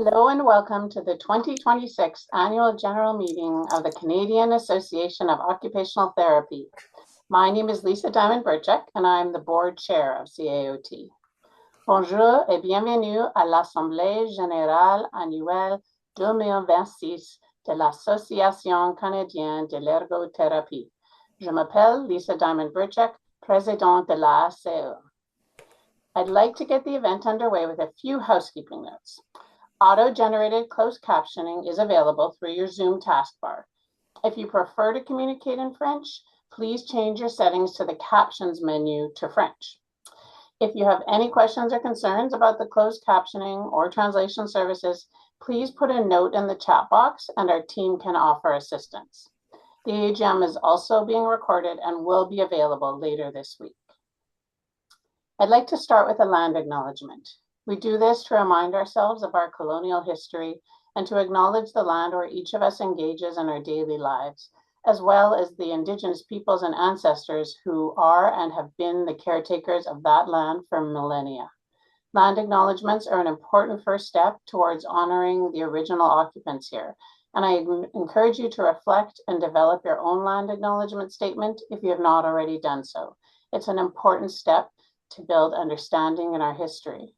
Hello and welcome to the 2026 Annual General Meeting of the Canadian Association of Occupational Therapy. My name is Lisa Diamond-Burchak and I'm the Board Chair of CAOT. Bonjour et bienvenue à l'Assemblée générale annuelle 2026 de l'Association canadienne de l'ergothérapie. Je m'appelle Lisa Diamond-Burchak, présidente de la ACE. I'd like to get the event underway with a few housekeeping notes. Auto-generated closed captioning is available through your Zoom taskbar. If you prefer to communicate in French, please change your settings to the captions menu to French. If you have any questions or concerns about the closed captioning or translation services, please put a note in the chat box and our team can offer assistance. The AGM is also being recorded and will be available later this week. I'd like to start with a land acknowledgement. We do this to remind ourselves of our colonial history and to acknowledge the land where each of us engages in our daily lives, as well as the Indigenous peoples and ancestors who are and have been the caretakers of that land for millennia. Land acknowledgements are an important first step towards honoring the original occupants here, and I encourage you to reflect and develop your own land acknowledgement statement if you have not already done so. It's an important step to build understanding in our history.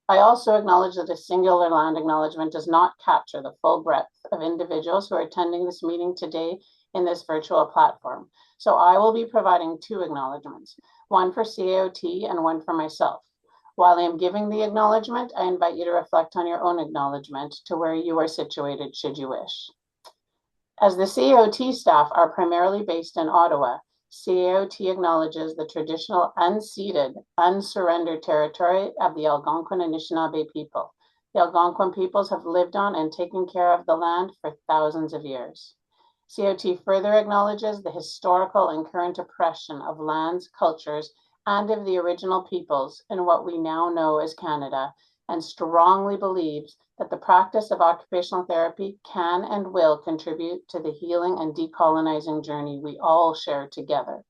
I also acknowledge that a singular land acknowledgement does not capture the full breadth of individuals who are attending this meeting today in this virtual platform. So I will be providing two acknowledgements, one for CAOT and one for myself. While I am giving the acknowledgement, I invite you to reflect on your own acknowledgement to where you are situated should you wish. As the CAOT staff are primarily based in Ottawa, CAOT acknowledges the traditional unceded, unsurrendered territory of the Algonquin Anishinaabe people. The Algonquin peoples have lived on and taken care of the land for thousands of years. CAOT further acknowledges the historical and current oppression of lands, cultures, and of the original peoples in what we now know as Canada, and strongly believes that the practice of occupational therapy can and will contribute to the healing and decolonizing journey we all share together.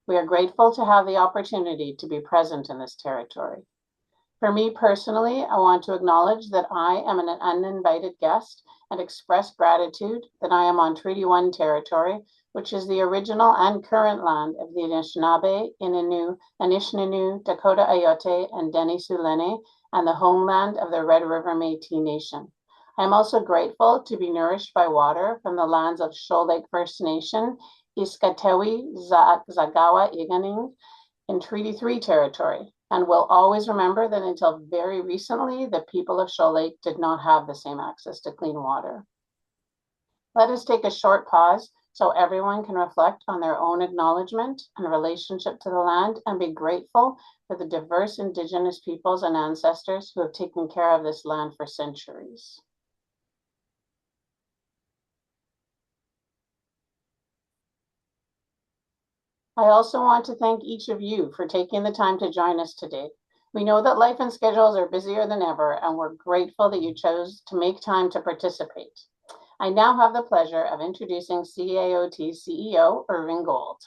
We are grateful to have the opportunity to be present in this territory. For me personally, I want to acknowledge that I am an uninvited guest and express gratitude that I am on Treaty 1 territory, which is the original and current land of the Anishinaabe, Innu, Anishinaabe, Dakota Ayote, and Denisoulene, and the homeland of the Red River Métis Nation. I am also grateful to be nourished by water from the lands of Shoal Lake First Nation, Iskatewi, Zagawa, Iganing, in Treaty 3 territory, and will always remember that until very recently, the people of Shoal Lake did not have the same access to clean water. Let us take a short pause so everyone can reflect on their own acknowledgement and relationship to the land and be grateful for the diverse Indigenous peoples and ancestors who have taken care of this land for centuries. I also want to thank each of you for taking the time to join us today. We know that life and schedules are busier than ever, and we're grateful that you chose to make time to participate. I now have the pleasure of introducing CAOT's CEO, Irving Gold.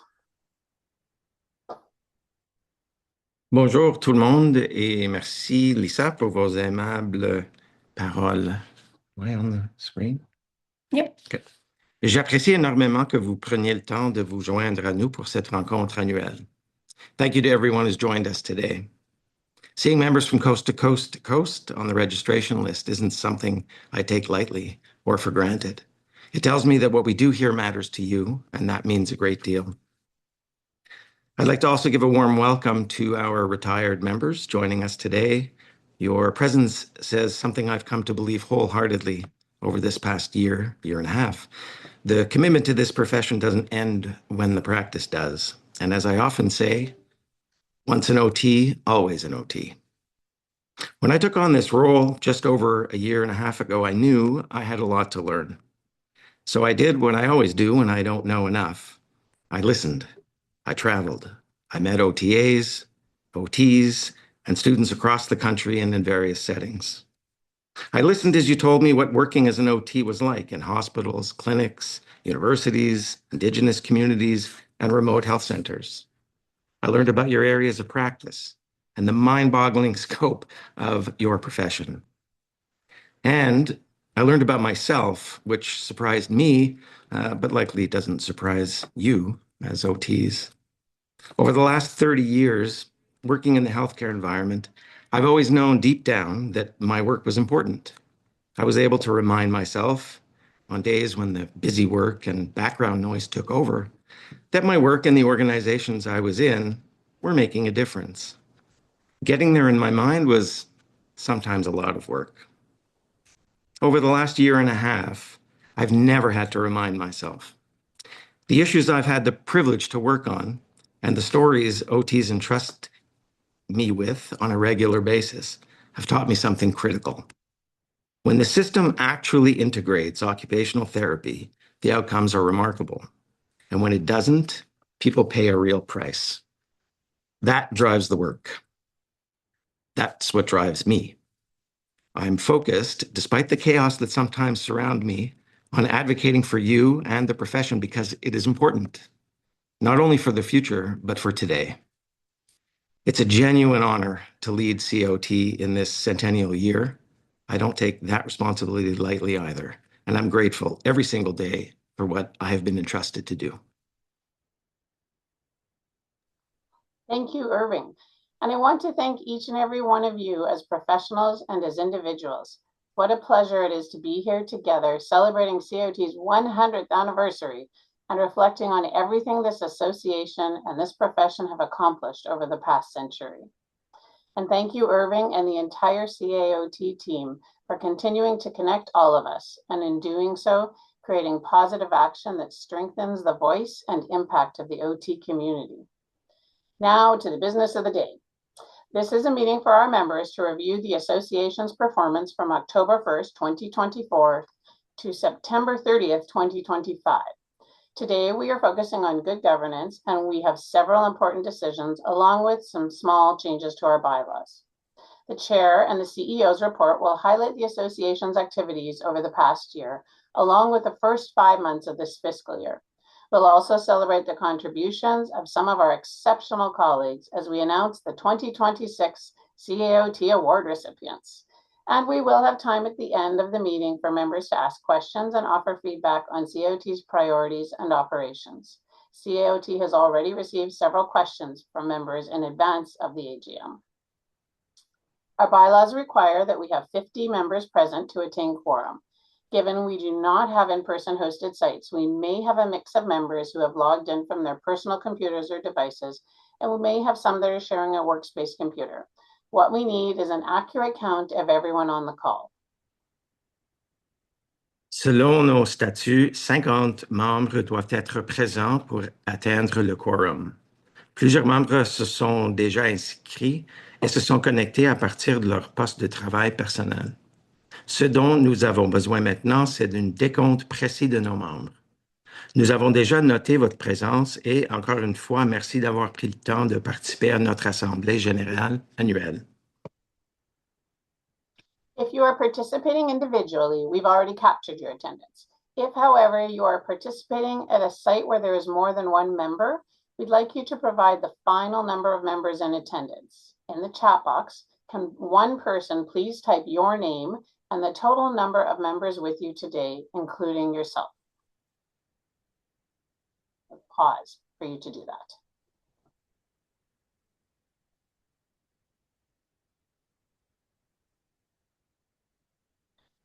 Bonjour tout le monde et merci Lisa pour vos aimables paroles. Ouais, on the screen? Yep. Okay. J'apprécie énormément que vous preniez le temps de vous joindre à nous pour cette rencontre annuelle. Thank you to everyone who's joined us today. Seeing members from coast to coast on the registration list isn't something I take lightly or for granted. It tells me that what we do here matters to you, and that means a great deal. I'd like to also give a warm welcome to our retired members joining us today. Your presence says something I've come to believe wholeheartedly over this past year and a half. The commitment to this profession doesn't end when the practice does. And as I often say, once an OT, always an OT. When I took on this role just over a year and a half ago, I knew I had a lot to learn. So I did what I always do when I don't know enough. I listened. I traveled. I met OTAs, OTs, and students across the country and in various settings. I listened as you told me what working as an OT was like in hospitals, clinics, universities, Indigenous communities, and remote health centers. I learned about your areas of practice and the mind-boggling scope of your profession. And I learned about myself, which surprised me, but likely doesn't surprise you as OTs. Over the last 30 years, working in the healthcare environment, I've always known deep down that my work was important. I was able to remind myself on days when the busy work and background noise took over that my work and the organizations I was in were making a difference. Getting there in my mind was sometimes a lot of work. Over the last year and a half, I've never had to remind myself. The issues I've had the privilege to work on and the stories OTs entrust me with on a regular basis have taught me something critical. When the system actually integrates occupational therapy, the outcomes are remarkable. And when it doesn't, people pay a real price. That drives the work. That's what drives me. I'm focused, despite the chaos that sometimes surround me, on advocating for you and the profession because it is important, not only for the future, but for today. It's a genuine honor to lead COT in this centennial year. I don't take that responsibility lightly either, and I'm grateful every single day for what I have been entrusted to do. Thank you, Irving. And I want to thank each and every one of you as professionals and as individuals. What a pleasure it is to be here together, celebrating COT's 100th anniversary and reflecting on everything this association and this profession have accomplished over the past century. And thank you, Irving, and the entire CAOT team for continuing to connect all of us, and in doing so, creating positive action that strengthens the voice and impact of the OT community. Now to the business of the day. This is a meeting for our members to review the association's performance from October 1st, 2024 to September 30th, 2025. Today, we are focusing on good governance, and we have several important decisions along with some small changes to our bylaws. The chair and the CEO's report will highlight the association's activities over the past year, along with the first 5 months of this fiscal year. We'll also celebrate the contributions of some of our exceptional colleagues as we announce the 2026 CAOT Award recipients. And we will have time at the end of the meeting for members to ask questions and offer feedback on CAOT's priorities and operations. CAOT has already received several questions from members in advance of the AGM. Our bylaws require that we have 50 members present to attain quorum. Given we do not have in-person hosted sites, we may have a mix of members who have logged in from their personal computers or devices, and we may have some that are sharing a workspace computer. What we need is an accurate count of everyone on the call. Selon nos statuts, 50 membres doivent être présents pour atteindre le quorum. Plusieurs membres se sont déjà inscrits et se sont connectés à partir de leur poste de travail personnel. Ce dont nous avons besoin maintenant, c'est d'un décompte précis de nos membres. Nous avons déjà noté votre présence et, encore une fois, merci d'avoir pris le temps de participer à notre Assemblée générale annuelle. If you are participating individually, we've already captured your attendance. If, however, you are participating at a site where there is more than one member, we'd like you to provide the final number of members in attendance. In the chat box, can one person please type your name and the total number of members with you today, including yourself? I'll pause for you to do that.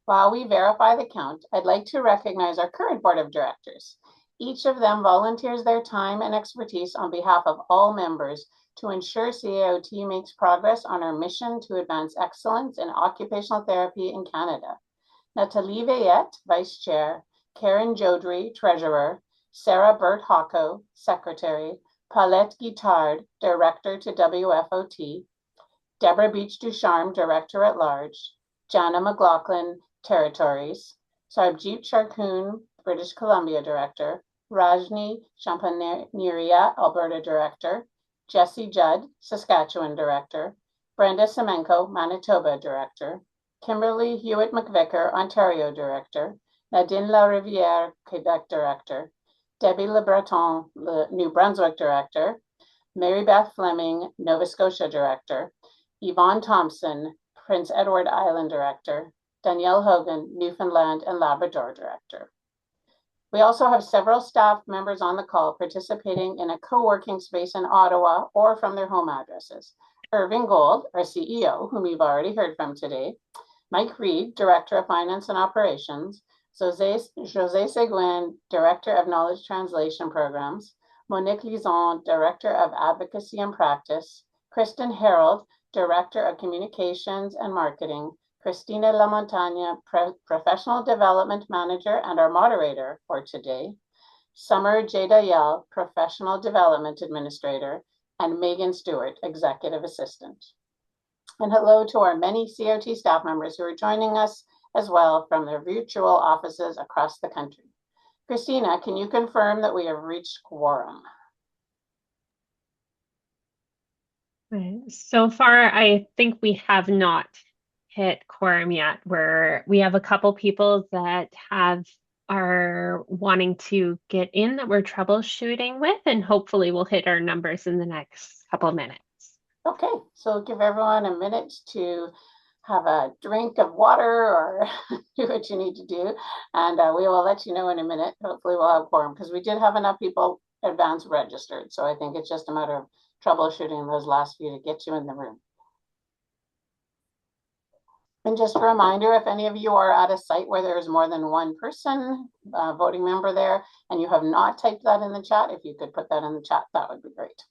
While we verify the count, I'd like to recognize our current board of directors. Each of them volunteers their time and expertise on behalf of all members to ensure CAOT makes progress on our mission to advance excellence in occupational therapy in Canada. Nathalie Veillette, Vice Chair, Karen Jodry, Treasurer, Sarah Burt-Hocko, Secretary, Paulette Guittard, Director to WFOT, Deborah Beach-Ducharme, Director at Large, Jana McLaughlin, Territories, Sarbjeet Sharkoon, British Columbia Director, Rajni Champagneria, Alberta Director, Jesse Judd, Saskatchewan Director, Brenda Semenko, Manitoba Director, Kimberly Hewitt-McVicker, Ontario Director, Nadine Larivière, Quebec Director, Debbie Le Breton, New Brunswick Director, Mary Beth Fleming, Nova Scotia Director, Yvonne Thompson, Prince Edward Island Director, Danielle Hogan, Newfoundland and Labrador Director. We also have several staff members on the call participating in a co-working space in Ottawa or from their home addresses. Irving Gold, our CEO, whom you've already heard from today, Mike Reed, Director of Finance and Operations, José Seguin, Director of Knowledge Translation Programs, Monique Lison, Director of Advocacy and Practice, Kristen Harold, Director of Communications and Marketing, Christina Lamontagne, Professional Development Manager and our moderator for today, Summer Jadayel, Professional Development Administrator, and Megan Stewart, Executive Assistant. And hello to our many COT staff members who are joining us as well from their virtual offices across the country. Christina, can you confirm that we have reached quorum? So far, I think we have not hit quorum yet. We have a couple people that are wanting to get in that we're troubleshooting with, and hopefully we'll hit our numbers in the next couple of minutes. Okay, so give everyone a minute to have a drink of water or do what you need to do. And we will let you know in a minute. Hopefully we'll have quorum because we did have enough people advance registered. So I think it's just a matter of troubleshooting those last few to get you in the room. And just a reminder, if any of you are at a site where there's more than one person, voting member there, and you have not typed that in the chat, if you could put that in the chat, that would be great.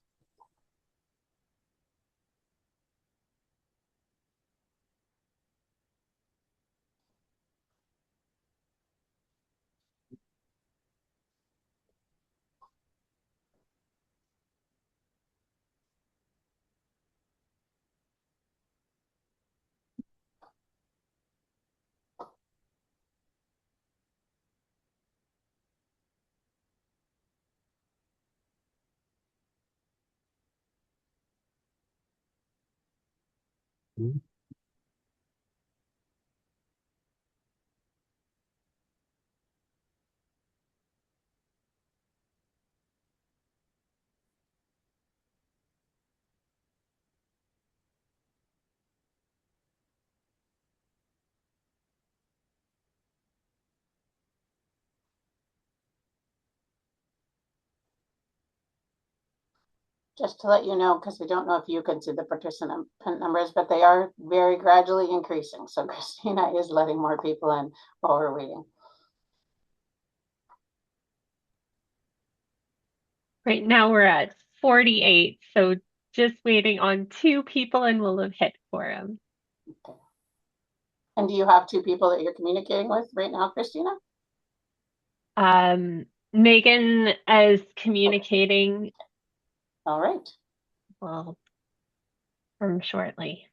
Just to let you know, because we don't know if you can see the participant numbers, but they are very gradually increasing. So Christina is letting more people in while we're waiting. Right now we're at 48, so just waiting on 2 people and we'll have hit quorum. Okay. And do you have 2 people that you're communicating with right now, Christina? Megan is communicating. Okay. All right. Well, from shortly.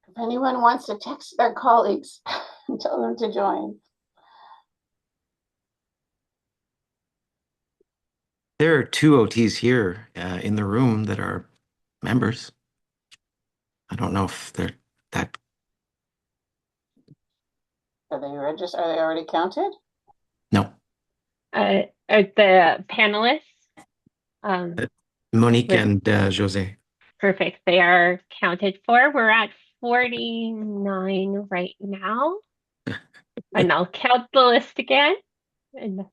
If anyone wants to text their colleagues and tell them to join. There are 2 OTs here in the room that are members. I don't know if they're that. Are they registered? Are they already counted? No. Are the panelists? Monique and Jose. Perfect. They are counted for. We're at 49 right now. And I'll count the list again. And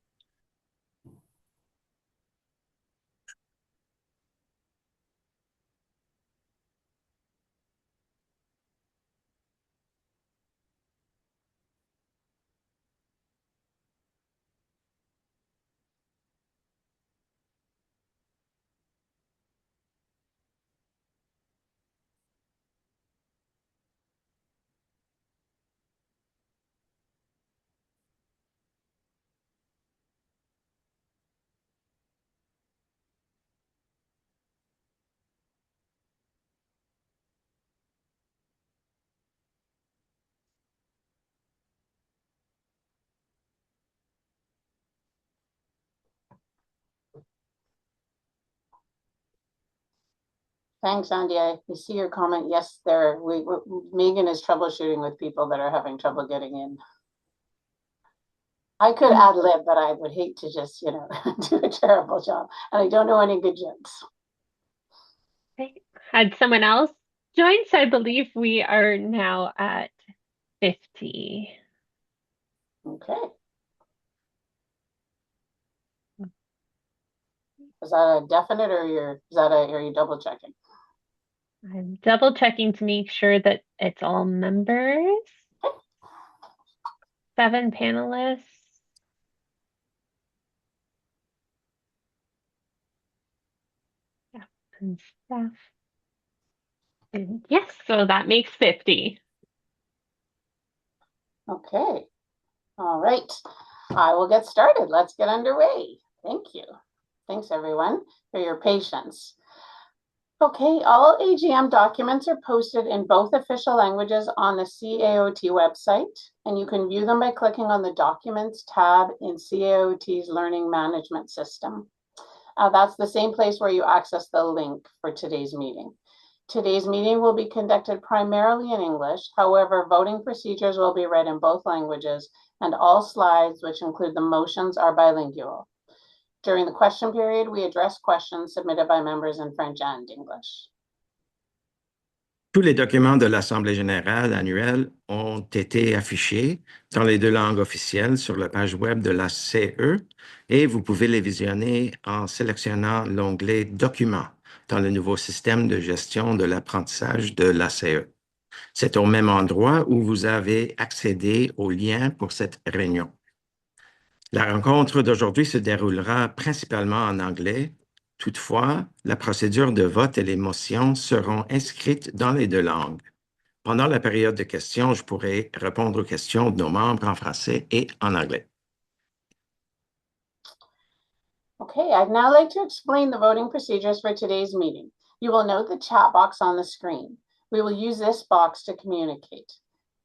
Thanks, Andy. I see your comment. Yes, Megan is troubleshooting with people that are having trouble getting in. I could ad lib, but I would hate to just, do a terrible job. And I don't know any good jokes. had someone else join, so I believe we are now at 50. Okay. Is that a definite or are you double checking? I'm double checking to make sure that it's all members. 7 panelists. Yeah, and staff. And yes, so that makes 50. Okay. All right. I will get started. Let's get underway. Thank you. Thanks, everyone, for your patience. Okay, all AGM documents are posted in both official languages on the CAOT website, and you can view them by clicking on the Documents tab in CAOT's Learning Management System. That's the same place where you access the link for today's meeting. Today's meeting will be conducted primarily in English. However, voting procedures will be read in both languages, and all slides, which include the motions, are bilingual. During the question period, we address questions submitted by members in French and English. Tous les documents de l'Assemblée générale annuelle ont été affichés dans les 2 langues officielles sur la page web de la CE et vous pouvez les visionner en sélectionnant l'onglet Documents dans le nouveau système de gestion de l'apprentissage de la CE. C'est au même endroit où vous avez accédé au lien pour cette réunion. La rencontre d'aujourd'hui se déroulera principalement en anglais. Toutefois, la procédure de vote et les motions seront inscrites dans les 2 langues. Pendant la période de questions, je pourrai répondre aux questions de nos membres en français et en anglais. Okay, I'd now like to explain the voting procedures for today's meeting. You will note the chat box on the screen. We will use this box to communicate.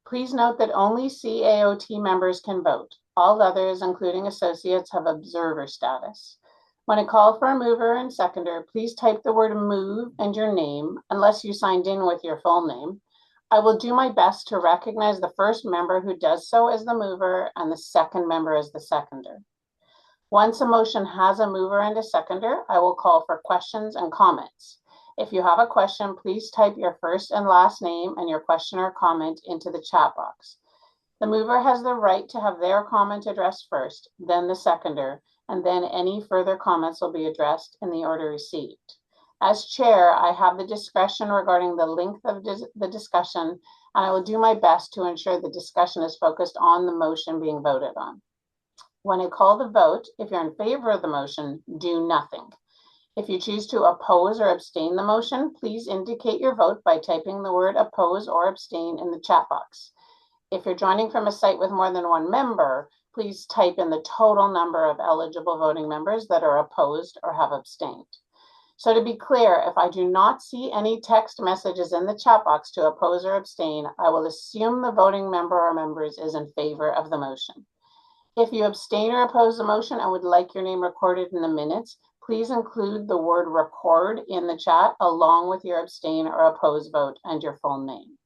Please note that only CAOT members can vote. All others, including associates, have observer status. When I call for a mover and seconder, please type the word move and your name, unless you signed in with your full name. I will do my best to recognize the first member who does so as the mover and the second member as the seconder. Once a motion has a mover and a seconder, I will call for questions and comments. If you have a question, please type your first and last name and your question or comment into the chat box. The mover has the right to have their comment addressed first, then the seconder, and then any further comments will be addressed in the order received. As chair, I have the discretion regarding the length of the discussion, and I will do my best to ensure the discussion is focused on the motion being voted on. When I call the vote, if you're in favor of the motion, do nothing. If you choose to oppose or abstain the motion, please indicate your vote by typing the word oppose or abstain in the chat box. If you're joining from a site with more than 1 member, please type in the total number of eligible voting members that are opposed or have abstained. So to be clear, if I do not see any text messages in the chat box to oppose or abstain, I will assume the voting member or members is in favor of the motion. If you abstain or oppose the motion and would like your name recorded in the minutes, please include the word record in the chat along with your abstain or oppose vote and your full name.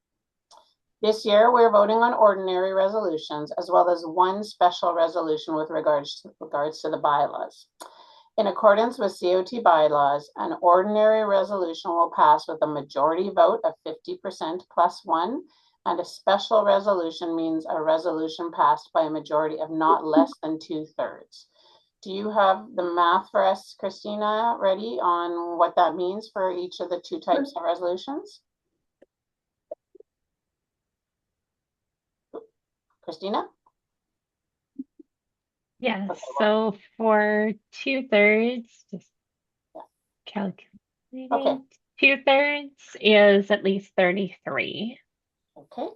This year, we're voting on ordinary resolutions as well as 1 special resolution with regards to the bylaws. In accordance with COT bylaws, an ordinary resolution will pass with a majority vote of 50% plus 1, and a special resolution means a resolution passed by a majority of not less than 2/3. Do you have the math for us, Christina, ready on what that means for each of the 2 types of resolutions? Christina? Yes, Okay, so for 2/3, just calculating. Okay. 2/3 is at least 33. Okay.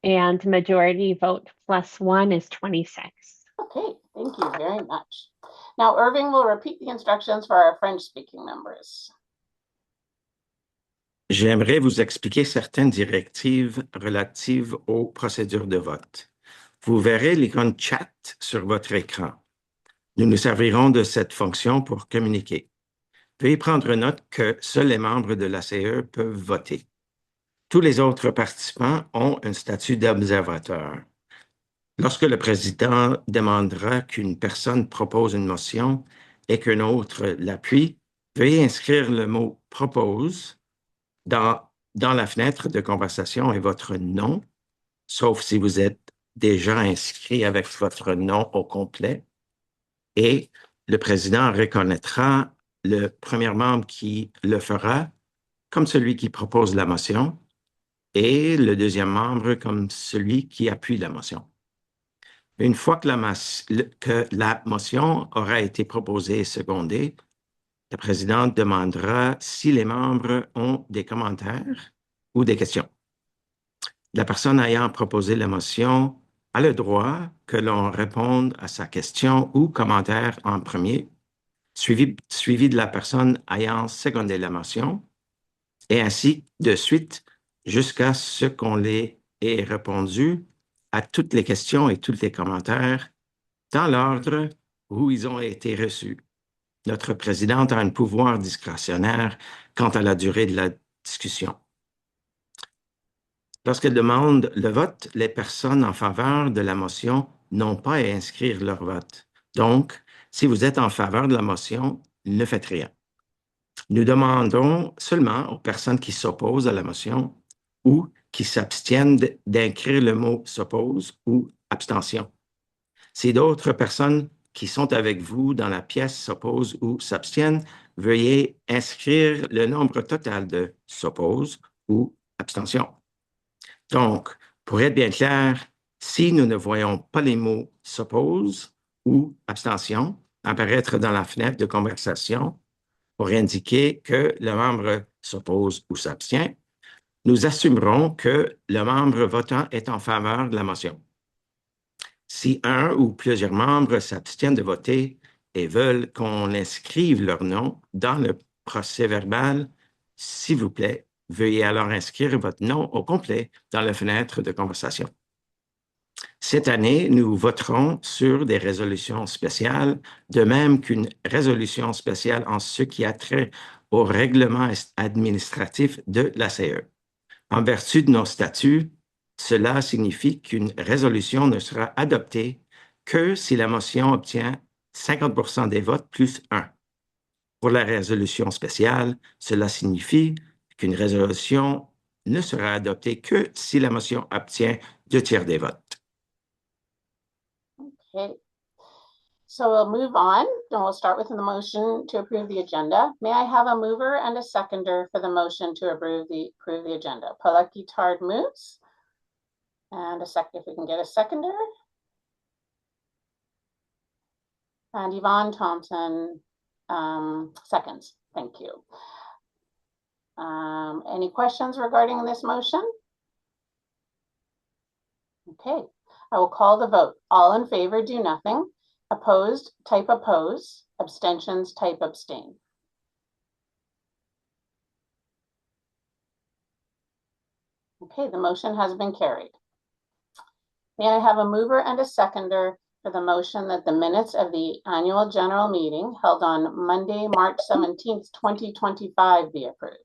And majority vote plus 1 is 26. Okay, thank you very much. Now, Irving will repeat the instructions for our French-speaking members. J'aimerais vous expliquer certaines directives relatives aux procédures de vote. Vous verrez l'icône chat sur votre écran. Nous nous servirons de cette fonction pour communiquer. Veuillez prendre note que seuls les membres de la CE peuvent voter. Tous les autres participants ont un statut d'observateur. Lorsque le président demandera qu'une personne propose une motion et qu'un autre l'appuie, veuillez inscrire le mot « propose » dans la fenêtre de conversation est votre nom, sauf si vous êtes déjà inscrit avec votre nom au complet. Et le président reconnaîtra le premier membre qui le fera comme celui qui propose la motion et le deuxième membre comme celui qui appuie la motion. Une fois que la motion aura été proposée et secondée, la présidente demandera si les membres ont des commentaires ou des questions. La personne ayant proposé la motion a le droit que l'on réponde à sa question ou commentaire en premier, suivi de la personne ayant secondé la motion, et ainsi de suite jusqu'à ce qu'on les ait répondu à toutes les questions et tous les commentaires dans l'ordre où ils ont été reçus. Notre présidente a un pouvoir discrétionnaire quant à la durée de la discussion. Lorsqu'elle demande le vote, les personnes en faveur de la motion n'ont pas à inscrire leur vote. Donc, si vous êtes en faveur de la motion, ne faites rien. Nous demandons seulement aux personnes qui s'opposent à la motion ou qui s'abstiennent d'inscrire le mot « s'oppose » ou « abstention ». Si d'autres personnes qui sont avec vous dans la pièce s'opposent ou s'abstiennent, veuillez inscrire le nombre total de « s'oppose » ou « abstention ». Donc, pour être bien clair, si nous ne voyons pas les mots « s'oppose » ou « abstention » apparaître dans la fenêtre de conversation pour indiquer que le membre s'oppose ou s'abstient, nous assumerons que le membre votant est en faveur de la motion. Si un ou plusieurs membres s'abstiennent de voter et veulent qu'on inscrive leur nom dans le procès-verbal, s'il vous plaît, veuillez alors inscrire votre nom au complet dans la fenêtre de conversation. Cette année, nous voterons sur des résolutions spéciales, de même qu'une résolution spéciale en ce qui a trait au règlement administratif de l'ACE. En vertu de nos statuts, cela signifie qu'une résolution ne sera adoptée que si la motion obtient 50% des votes plus 1. Pour la résolution spéciale, cela signifie qu'une résolution ne sera adoptée que si la motion obtient 2/3 des votes. Okay. So we'll move on and we'll start with the motion to approve the agenda. May I have a mover and a seconder for the motion to approve the agenda? Paulette Guitard moves. And a second, if we can get a seconder. And Yvonne Thompson seconds. Thank you. Any questions regarding this motion? Okay, I will call the vote. All in favor, do nothing. Opposed, type oppose. Abstentions, type abstain. Okay, the motion has been carried. May I have a mover and a seconder for the motion that the minutes of the annual general meeting held on Monday, March 17th, 2025 be approved?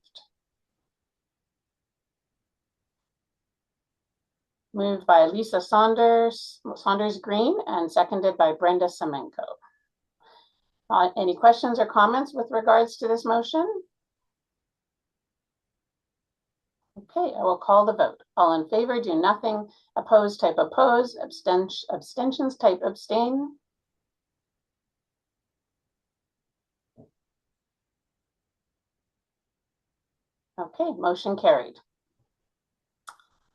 Moved by Lisa Saunders Green and seconded by Brenda Semenko. Any questions or comments with regards to this motion? Okay, I will call the vote. All in favor, do nothing. Opposed, type oppose. Abstentions, type abstain. Okay, motion carried.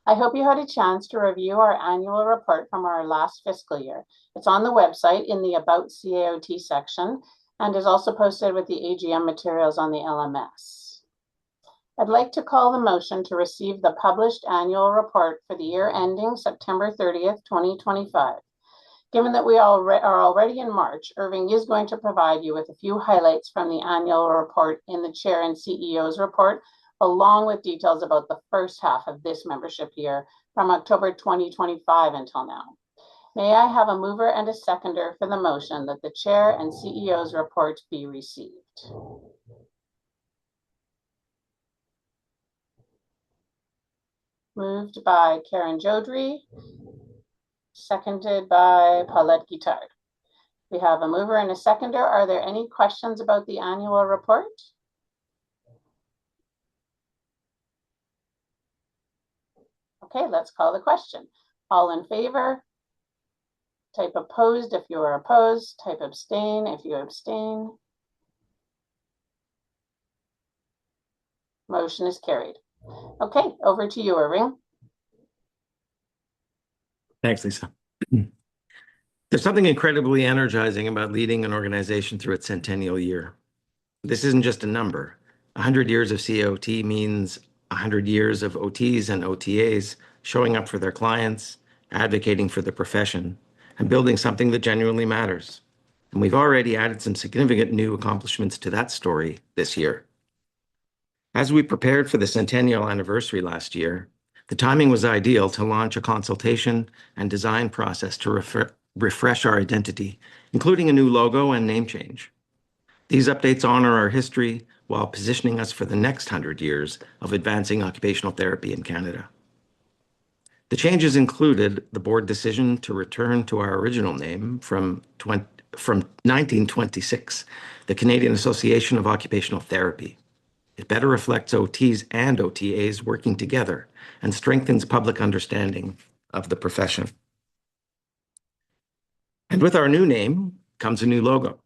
I hope you had a chance to review our annual report from our last fiscal year. It's on the website in the About CAOT section and is also posted with the AGM materials on the LMS. I'd like to call the motion to receive the published annual report for the year ending September 30th, 2025. Given that we are already in March, Irving is going to provide you with a few highlights from the annual report in the Chair and CEO's report, along with details about the first half of this membership year from October 2025 until now. May I have a mover and a seconder for the motion that the Chair and CEO's report be received? Moved by Karen Jodry, seconded by Paulette Guitard. We have a mover and a seconder. Are there any questions about the annual report? Okay, let's call the question. All in favor? Type opposed if you are opposed. Type abstain if you abstain. Motion is carried. Okay, over to you, Irving. Thanks, Lisa. There's something incredibly energizing about leading an organization through its centennial year. This isn't just a number. 100 years of CAOT means 100 years of OTs and OTAs showing up for their clients, advocating for the profession, and building something that genuinely matters. And we've already added some significant new accomplishments to that story this year. As we prepared for the centennial anniversary last year, the timing was ideal to launch a consultation and design process to refresh our identity, including a new logo and name change. These updates honor our history while positioning us for the next 100 years of advancing occupational therapy in Canada. The changes included the board decision to return to our original name from 1926, the Canadian Association of Occupational Therapy. It better reflects OTs and OTAs working together and strengthens public understanding of the profession. And with our new name comes a new logo.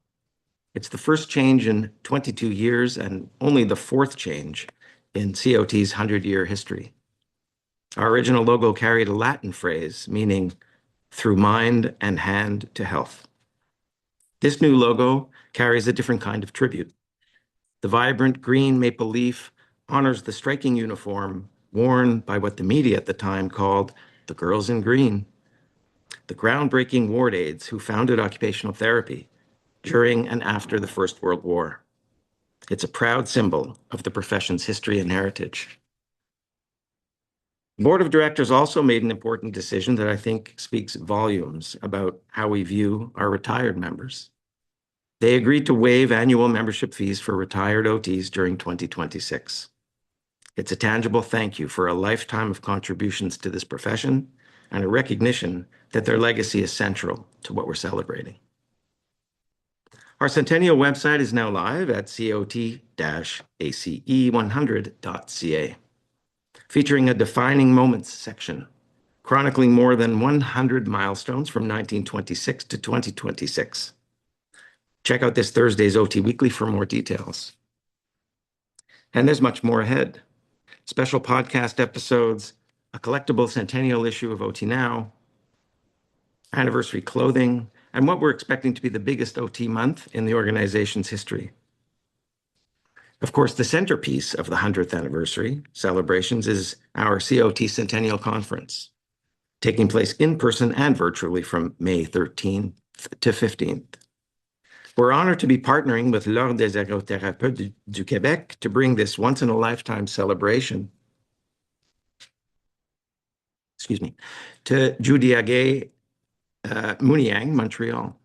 It's the first change in 22 years and only the fourth change in COT's 100-year history. Our original logo carried a Latin phrase meaning through mind and hand to health. This new logo carries a different kind of tribute. The vibrant green maple leaf honors the striking uniform worn by what the media at the time called the girls in green, the groundbreaking ward aides who founded occupational therapy during and after the First World War. It's a proud symbol of the profession's history and heritage. The board of directors also made an important decision that I think speaks volumes about how we view our retired members. They agreed to waive annual membership fees for retired OTs during 2026. It's a tangible thank you for a lifetime of contributions to this profession and a recognition that their legacy is central to what we're celebrating. Our centennial website is now live at cot-ace100.ca, featuring a defining moments section, chronicling more than 100 milestones from 1926 to 2026. Check out this Thursday's OT Weekly for more details. And there's much more ahead. Special podcast episodes, a collectible centennial issue of OT Now, anniversary clothing, and what we're expecting to be the biggest OT month in the organization's history. Of course, the centerpiece of the 100th anniversary celebrations is our COT Centennial Conference, taking place in person and virtually from May 13th to 15th. We're honored to be partnering with l'Ordre des ergothérapeutes du Québec to bring this once-in-a-lifetime celebration, to Judiague, Muniang, Montreal.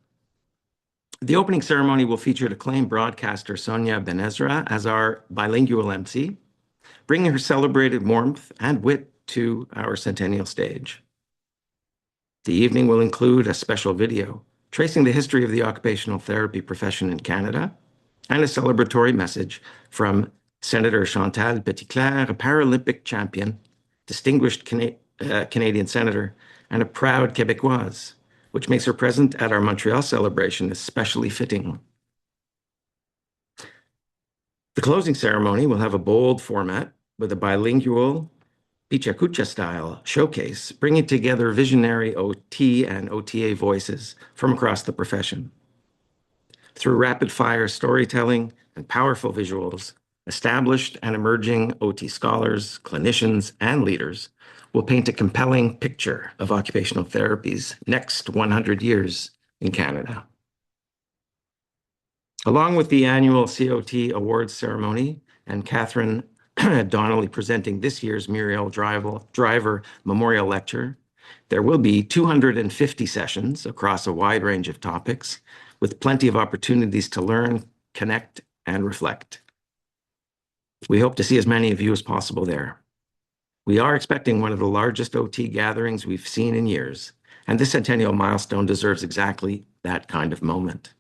The opening ceremony will feature acclaimed broadcaster Sonia Benezra as our bilingual MC, bringing her celebrated warmth and wit to our centennial stage. The evening will include a special video tracing the history of the occupational therapy profession in Canada and a celebratory message from Senator Chantal Petitclerc, a Paralympic champion, distinguished Canadian senator, and a proud Québécoise, which makes her present at our Montreal celebration especially fitting. The closing ceremony will have a bold format with a bilingual Pichacucha-style showcase, bringing together visionary OT and OTA voices from across the profession. Through rapid-fire storytelling and powerful visuals, established and emerging OT scholars, clinicians, and leaders will paint a compelling picture of occupational therapy's next 100 years in Canada. Along with the annual COT Awards ceremony and Catherine Donnelly presenting this year's Muriel Driver Memorial Lecture, there will be 250 sessions across a wide range of topics with plenty of opportunities to learn, connect, and reflect. We hope to see as many of you as possible there. We are expecting one of the largest OT gatherings we've seen in years, and this centennial milestone deserves exactly that kind of moment.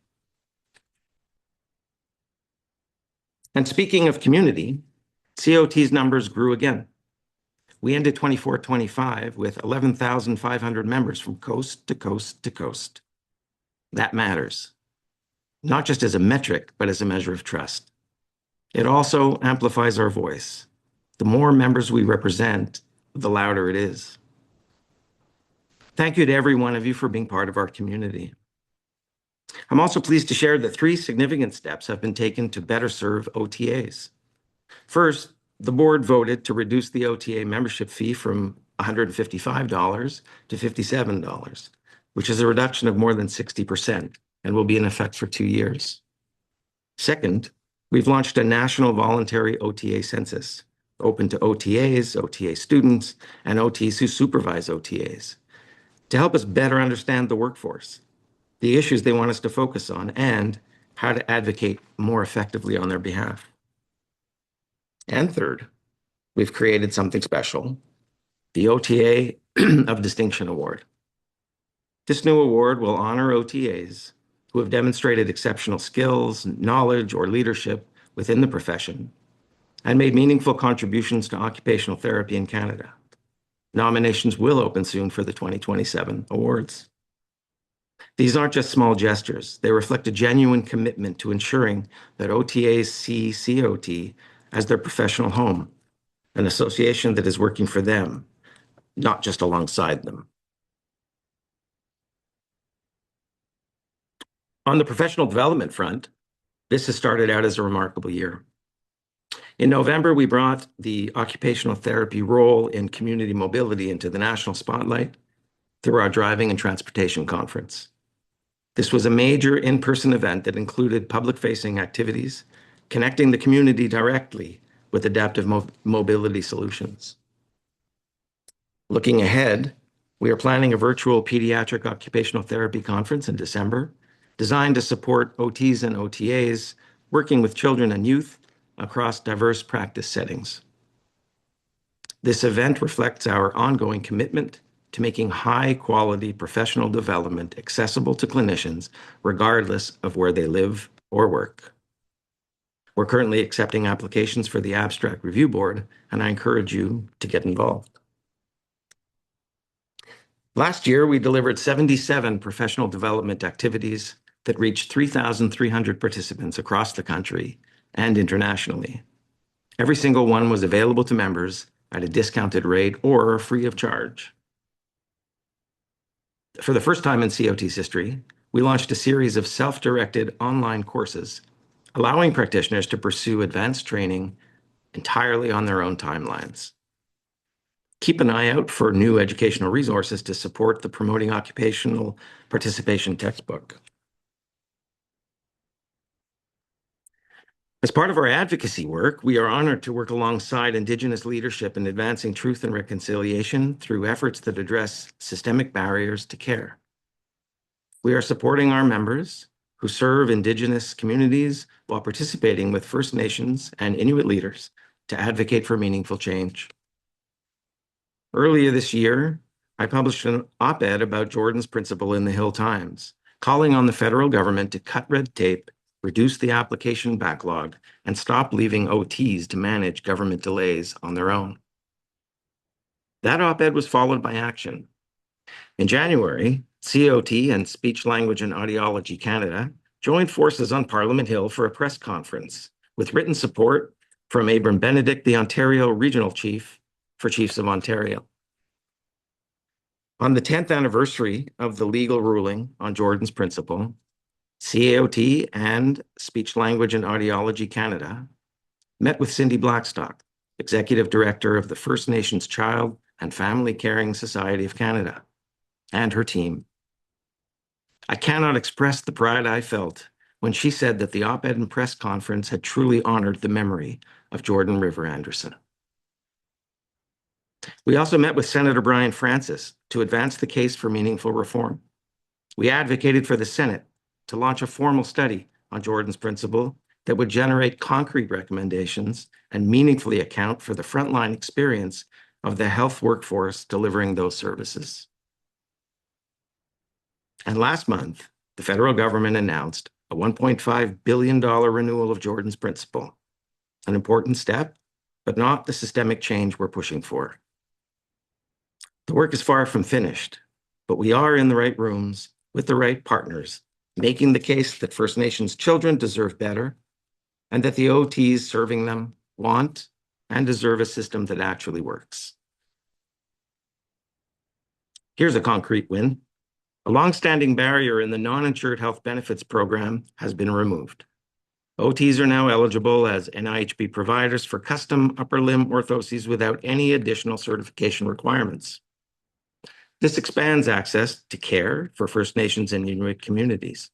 And speaking of community, COT's numbers grew again. We ended 24-25 with 11,500 members from coast to coast to coast. That matters, not just as a metric, but as a measure of trust. It also amplifies our voice. The more members we represent, the louder it is. Thank you to every one of you for being part of our community. I'm also pleased to share that 3 significant steps have been taken to better serve OTAs. First, the board voted to reduce the OTA membership fee from $155 to $57, which is a reduction of more than 60% and will be in effect for 2 years. Second, we've launched a national voluntary OTA census, open to OTAs, OTA students, and OTs who supervise OTAs, to help us better understand the workforce, the issues they want us to focus on, and how to advocate more effectively on their behalf. And third, we've created something special, the OTA of Distinction Award. This new award will honor OTAs who have demonstrated exceptional skills, knowledge, or leadership within the profession and made meaningful contributions to occupational therapy in Canada. Nominations will open soon for the 2027 awards. These aren't just small gestures. They reflect a genuine commitment to ensuring that OTAs see COT as their professional home, an association that is working for them, not just alongside them. On the professional development front, this has started out as a remarkable year. In November, we brought the occupational therapy role in community mobility into the national spotlight through our driving and transportation conference. This was a major in-person event that included public-facing activities, connecting the community directly with adaptive mobility solutions. Looking ahead, we are planning a virtual pediatric occupational therapy conference in December, designed to support OTs and OTAs working with children and youth across diverse practice settings. This event reflects our ongoing commitment to making high-quality professional development accessible to clinicians, regardless of where they live or work. We're currently accepting applications for the Abstract Review Board, and I encourage you to get involved. Last year, we delivered 77 professional development activities that reached 3,300 participants across the country and internationally. Every single one was available to members at a discounted rate or free of charge. For the first time in COT's history, we launched a series of self-directed online courses, allowing practitioners to pursue advanced training entirely on their own timelines. Keep an eye out for new educational resources to support the Promoting Occupational Participation textbook. As part of our advocacy work, we are honored to work alongside Indigenous leadership in advancing truth and reconciliation through efforts that address systemic barriers to care. We are supporting our members who serve Indigenous communities while participating with First Nations and Inuit leaders to advocate for meaningful change. Earlier this year, I published an op-ed about Jordan's principle in the Hill Times, calling on the federal government to cut red tape, reduce the application backlog, and stop leaving OTs to manage government delays on their own. That op-ed was followed by action. In January, COT and Speech, Language and Audiology Canada joined forces on Parliament Hill for a press conference with written support from Abram Benedict, the Ontario Regional Chief for Chiefs of Ontario. On the 10th anniversary of the legal ruling on Jordan's principle, CAOT and Speech, Language and Audiology Canada met with Cindy Blackstock, Executive Director of the First Nations Child and Family Caring Society of Canada, and her team. I cannot express the pride I felt when she said that the op-ed and press conference had truly honored the memory of Jordan River Anderson. We also met with Senator Brian Francis to advance the case for meaningful reform. We advocated for the Senate to launch a formal study on Jordan's principle that would generate concrete recommendations and meaningfully account for the frontline experience of the health workforce delivering those services. And last month, the federal government announced a $1.5 billion renewal of Jordan's principle, an important step, but not the systemic change we're pushing for. The work is far from finished, but we are in the right rooms with the right partners, making the case that First Nations children deserve better and that the OTs serving them want and deserve a system that actually works. Here's a concrete win. A longstanding barrier in the non-insured health benefits program has been removed. OTs are now eligible as NIHB providers for custom upper limb orthoses without any additional certification requirements. This expands access to care for First Nations and Inuit communities.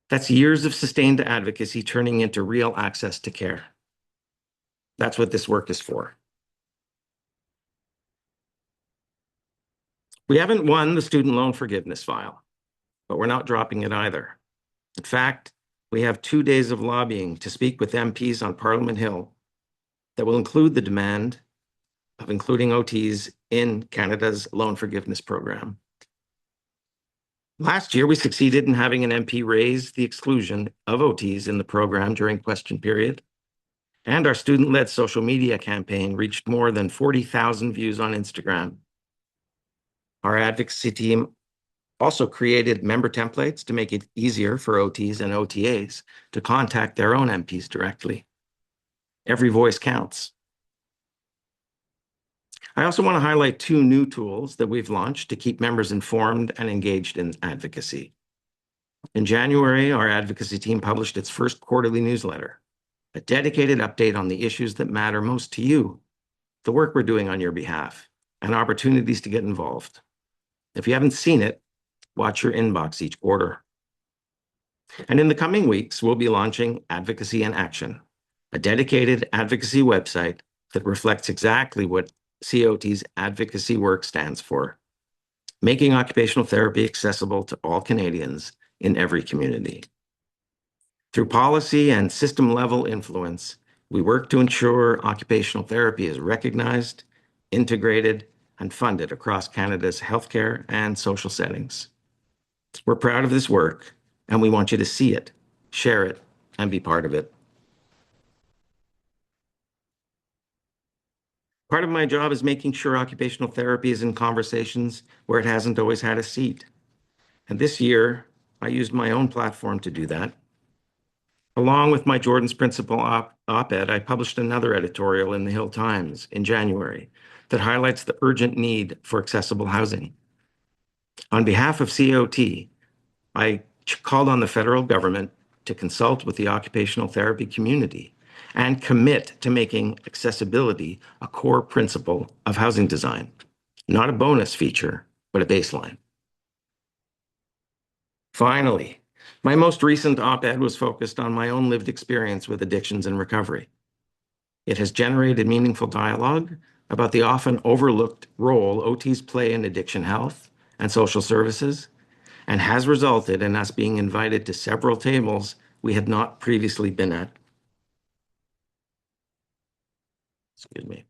That's years of sustained advocacy turning into real access to care. That's what this work is for. We haven't won the student loan forgiveness file, but we're not dropping it either. In fact, we have 2 days of lobbying to speak with MPs on Parliament Hill that will include the demand of including OTs in Canada's loan forgiveness program. Last year, we succeeded in having an MP raise the exclusion of OTs in the program during question period, and our student-led social media campaign reached more than 40,000 views on Instagram. Our advocacy team also created member templates to make it easier for OTs and OTAs to contact their own MPs directly. Every voice counts. I also want to highlight 2 new tools that we've launched to keep members informed and engaged in advocacy. In January, our advocacy team published its first quarterly newsletter, a dedicated update on the issues that matter most to you, the work we're doing on your behalf, and opportunities to get involved. If you haven't seen it, watch your inbox each quarter. And in the coming weeks, we'll be launching Advocacy in Action, a dedicated advocacy website that reflects exactly what COT's advocacy work stands for, making occupational therapy accessible to all Canadians in every community. Through policy and system-level influence, we work to ensure occupational therapy is recognized, integrated, and funded across Canada's healthcare and social settings. We're proud of this work, and we want you to see it, share it, and be part of it. Part of my job is making sure occupational therapy is in conversations where it hasn't always had a seat. And this year, I used my own platform to do that. Along with my Jordan's Principle op-ed, I published another editorial in the Hill Times in January that highlights the urgent need for accessible housing. On behalf of COT, I called on the federal government to consult with the occupational therapy community and commit to making accessibility a core principle of housing design, not a bonus feature, but a baseline. Finally, my most recent op-ed was focused on my own lived experience with addictions and recovery. It has generated meaningful dialogue about the often overlooked role OTs play in addiction health and social services, and has resulted in us being invited to several tables we had not previously been at. Excuse me.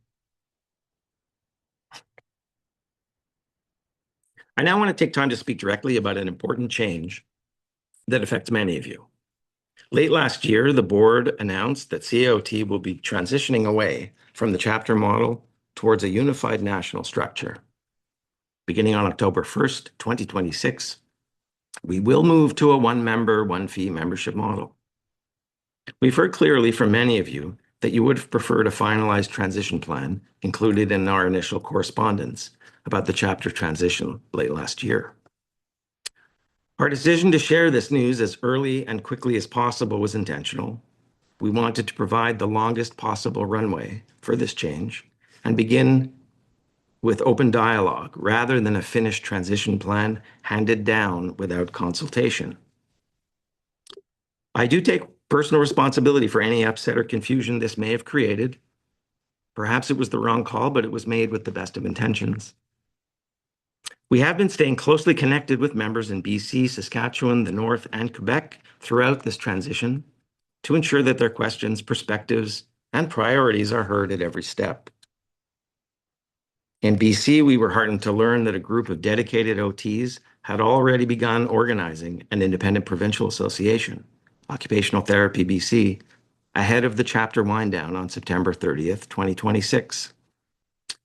I now want to take time to speak directly about an important change that affects many of you. Late last year, the board announced that CAOT will be transitioning away from the chapter model towards a unified national structure. Beginning on October 1st, 2026, we will move to a one-member, one-fee membership model. We've heard clearly from many of you that you would have preferred a finalized transition plan included in our initial correspondence about the chapter transition late last year. Our decision to share this news as early and quickly as possible was intentional. We wanted to provide the longest possible runway for this change and begin with open dialogue rather than a finished transition plan handed down without consultation. I do take personal responsibility for any upset or confusion this may have created. Perhaps it was the wrong call, but it was made with the best of intentions. We have been staying closely connected with members in BC, Saskatchewan, the North, and Quebec throughout this transition to ensure that their questions, perspectives, and priorities are heard at every step. In BC, we were heartened to learn that a group of dedicated OTs had already begun organizing an independent provincial association, Occupational Therapy BC, ahead of the chapter wind down on September 30th, 2026.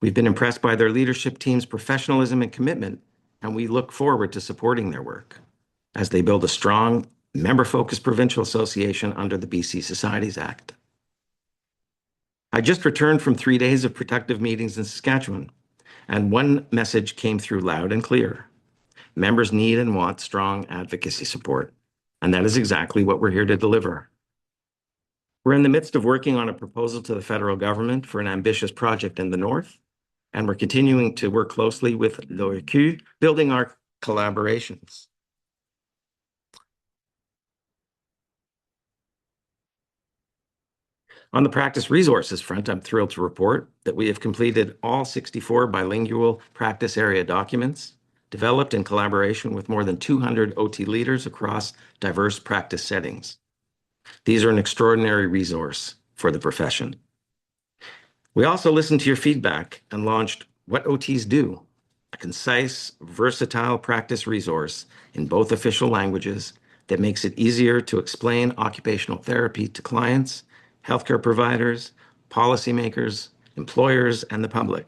We've been impressed by their leadership team's professionalism and commitment, and we look forward to supporting their work as they build a strong, member-focused provincial association under the BC Societies Act. I just returned from 3 days of productive meetings in Saskatchewan, and one message came through loud and clear. Members need and want strong advocacy support, and that is exactly what we're here to deliver. We're in the midst of working on a proposal to the federal government for an ambitious project in the north, and we're continuing to work closely with l'OEQ, building our collaborations. On the practice resources front, I'm thrilled to report that we have completed all 64 bilingual practice area documents, developed in collaboration with more than 200 OT leaders across diverse practice settings. These are an extraordinary resource for the profession. We also listened to your feedback and launched What OTs Do, a concise, versatile practice resource in both official languages that makes it easier to explain occupational therapy to clients, healthcare providers, policymakers, employers, and the public.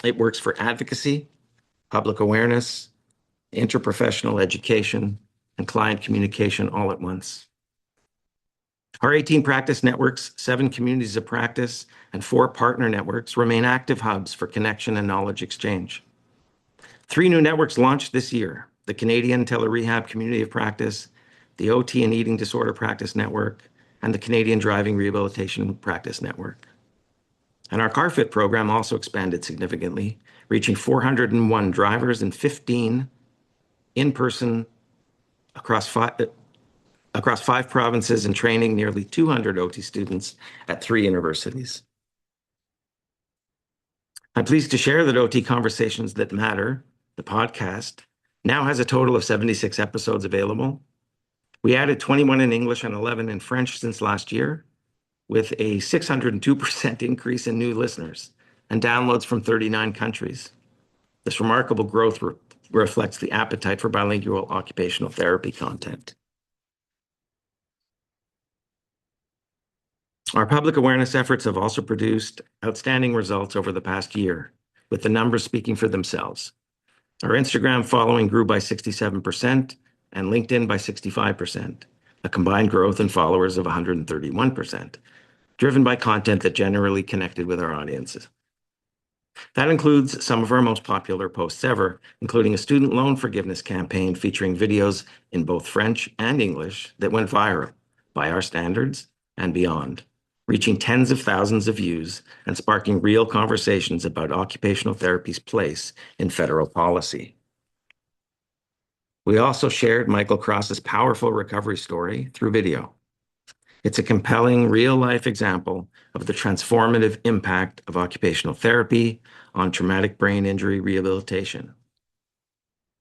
It works for advocacy, public awareness, interprofessional education, and client communication all at once. Our 18 practice networks, 7 communities of practice, and 4 partner networks remain active hubs for connection and knowledge exchange. 3 new networks launched this year: the Canadian Telerehab Community of Practice, the OT and Eating Disorder Practice Network, and the Canadian Driving Rehabilitation Practice Network. And our CarFit program also expanded significantly, reaching 401 drivers and 15 in-person across 5 provinces and training nearly 200 OT students at 3 universities. I'm pleased to share that OT Conversations That Matter, the podcast, now has a total of 76 episodes available. We added 21 in English and 11 in French since last year, with a 602% increase in new listeners and downloads from 39 countries. This remarkable growth reflects the appetite for bilingual occupational therapy content. Our public awareness efforts have also produced outstanding results over the past year, with the numbers speaking for themselves. Our Instagram following grew by 67% and LinkedIn by 65%, a combined growth in followers of 131%, driven by content that generally connected with our audiences. That includes some of our most popular posts ever, including a student loan forgiveness campaign featuring videos in both French and English that went viral by our standards and beyond, reaching tens of thousands of views and sparking real conversations about occupational therapy's place in federal policy. We also shared Michael Cross's powerful recovery story through video. It's a compelling real-life example of the transformative impact of occupational therapy on traumatic brain injury rehabilitation.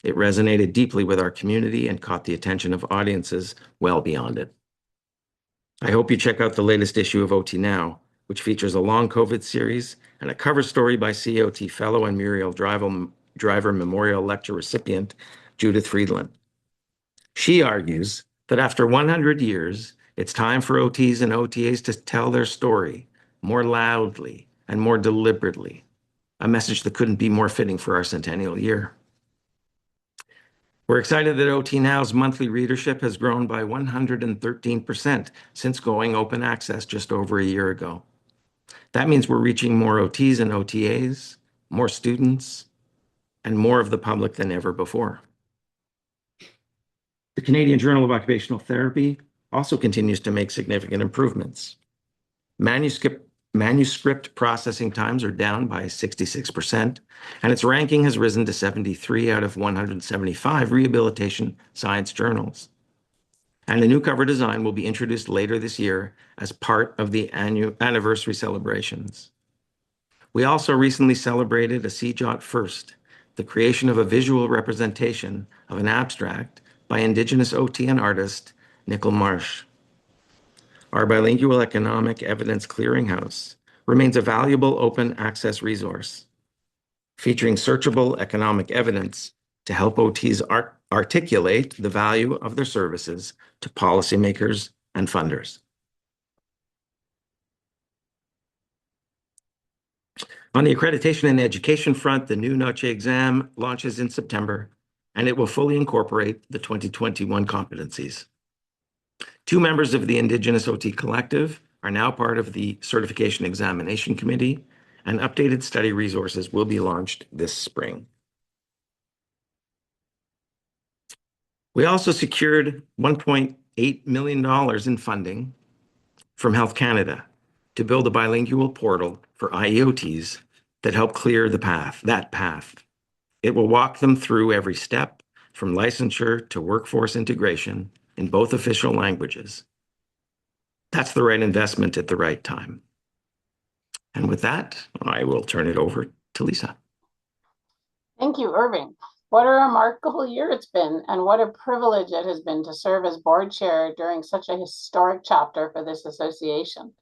It resonated deeply with our community and caught the attention of audiences well beyond it. I hope you check out the latest issue of OT Now, which features a long COVID series and a cover story by Caot fellow and Muriel Driver Memorial Lecture recipient, Judith Friedland. She argues that after 100 years, it's time for OTs and OTAs to tell their story more loudly and more deliberately, a message that couldn't be more fitting for our centennial year. We're excited that OT Now's monthly readership has grown by 113% since going open access just over a year ago. That means we're reaching more OTs and OTAs, more students, and more of the public than ever before. The Canadian Journal of Occupational Therapy also continues to make significant improvements. Manuscript processing times are down by 66%, and its ranking has risen to 73 out of 175 rehabilitation science journals. And a new cover design will be introduced later this year as part of the anniversary celebrations. We also recently celebrated a CJOT first, the creation of a visual representation of an abstract by Indigenous OT and artist Nickel Marsh. Our bilingual economic evidence clearinghouse remains a valuable open access resource, featuring searchable economic evidence to help OTs articulate the value of their services to policymakers and funders. On the accreditation and education front, the new notre exam launches in September, and it will fully incorporate the 2021 competencies. 2 members of the Indigenous OT Collective are now part of the Certification Examination Committee, and updated study resources will be launched this spring. We also secured $1.8 million in funding from Health Canada to build a bilingual portal for IEOTs that help clear that path. It will walk them through every step from licensure to workforce integration in both official languages. That's the right investment at the right time. And with that, I will turn it over to Lisa. Thank you, Irving. What a remarkable year it's been, and what a privilege it has been to serve as board chair during such a historic chapter for this association.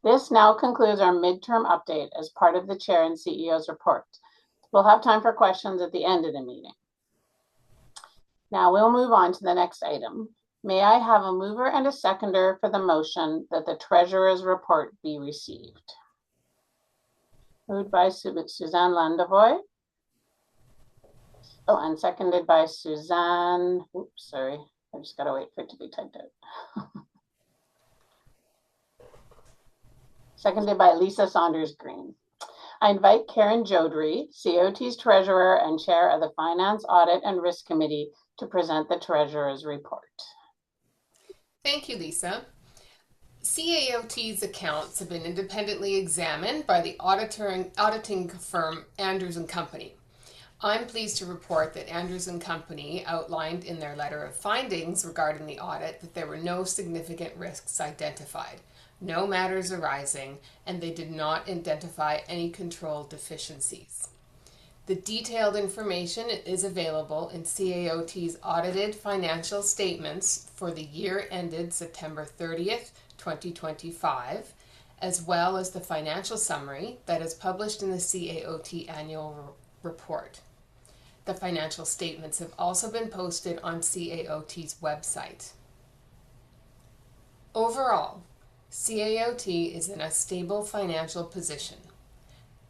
This now concludes our midterm update as part of the chair and CEO's report. We'll have time for questions at the end of the meeting. Now we'll move on to the next item. May I have a mover and a seconder for the motion that the treasurer's report be received? Moved by Suzanne Landavoy. Oh, and seconded by Suzanne. Oops, sorry. I just got to wait for it to be typed out. Seconded by Lisa Saunders Green. I invite Karen Jodry, COT's treasurer and chair of the Finance, Audit, and Risk Committee, to present the treasurer's report. Thank you, Lisa. CAOT's accounts have been independently examined by the auditing firm Andrews & Company. I'm pleased to report that Andrews & Company outlined in their letter of findings regarding the audit that there were no significant risks identified, no matters arising, and they did not identify any control deficiencies. The detailed information is available in CAOT's audited financial statements for the year ended September 30th, 2025, as well as the financial summary that is published in the CAOT annual report. The financial statements have also been posted on CAOT's website. Overall, CAOT is in a stable financial position.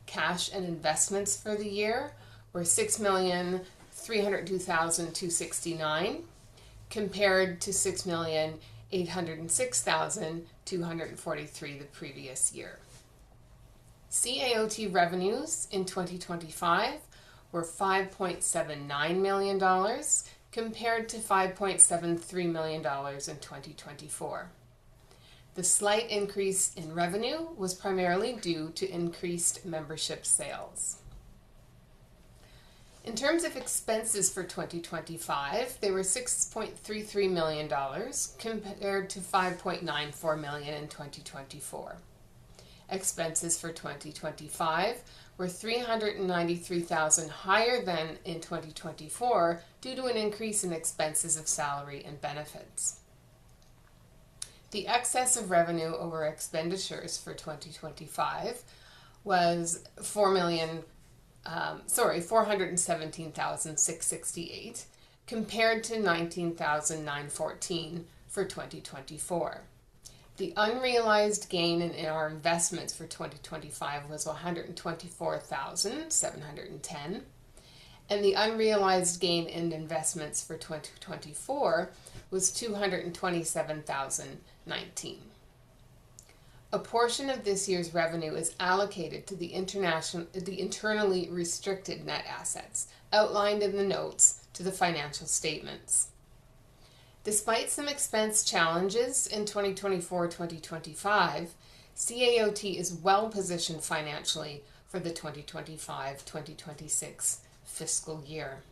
Cash and investments for the year were $6,302,269 compared to $6,806,243 the previous year. CAOT revenues in 2025 were $5.79 million compared to $5.73 million in 2024. The slight increase in revenue was primarily due to increased membership sales. In terms of expenses for 2025, they were $6.33 million compared to $5.94 million in 2024. Expenses for 2025 were $393,000 higher than in 2024 due to an increase in expenses of salary and benefits. The excess of revenue over expenditures for 2025 was $417,668 compared to $19,914 for 2024. The unrealized gain in our investments for 2025 was $124,710, and the unrealized gain in investments for 2024 was $227,019. A portion of this year's revenue is allocated to the internally restricted net assets, outlined in the notes to the financial statements. Despite some expense challenges in 2024-2025, CAOT is well positioned financially for the 2025-2026 fiscal year.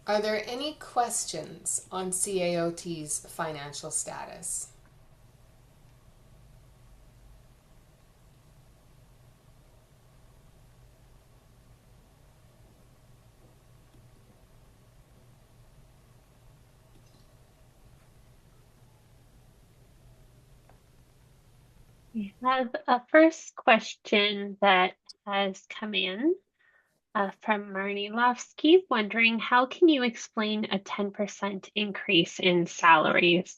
Are there any questions on CAOT's financial status? We have a first question that has come in from Marnie Lofsky, wondering how can you explain a 10% increase in salaries?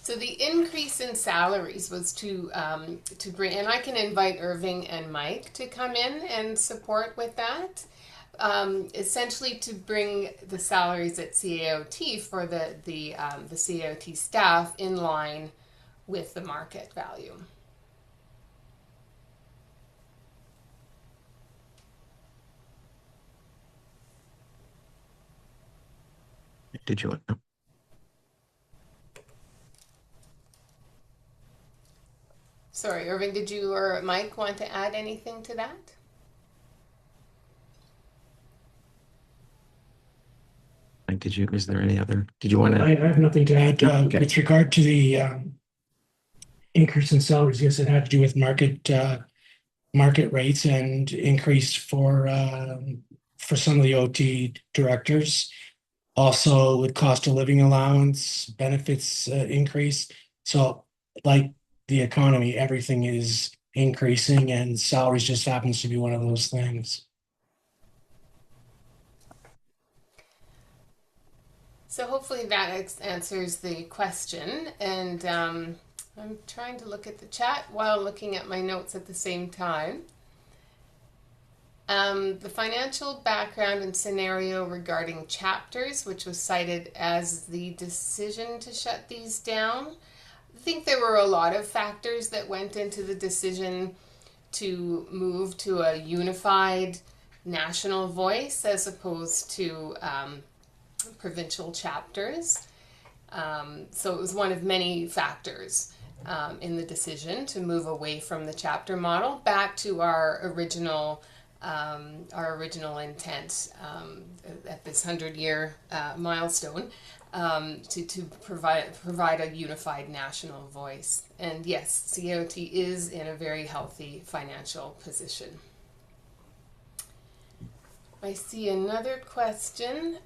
So the increase in salaries was to bring, and I can invite Irving and Mike to come in and support with that. Essentially to bring the salaries at CAOT for the CAOT staff in line with the market value. Did you want? No. Sorry, Irving, did you or Mike want to add anything to that? Like, did you? Is there any other? Did you want to? I have nothing to add. Okay. With regard to the increase in salaries, yes, it had to do with market rates and increase for some of the OT directors. Also, with cost of living allowance, benefits increase. So, like the economy, everything is increasing, and salaries just happens to be one of those things. So hopefully that answers the question. And I'm trying to look at the chat while looking at my notes at the same time. The financial background and scenario regarding chapters, which was cited as the decision to shut these down. I think there were a lot of factors that went into the decision to move to a unified national voice as opposed to provincial chapters. So it was one of many factors in the decision to move away from the chapter model back to our original intent at this 100-year milestone to provide a unified national voice. And yes, CAOT is in a very healthy financial position. I see another question.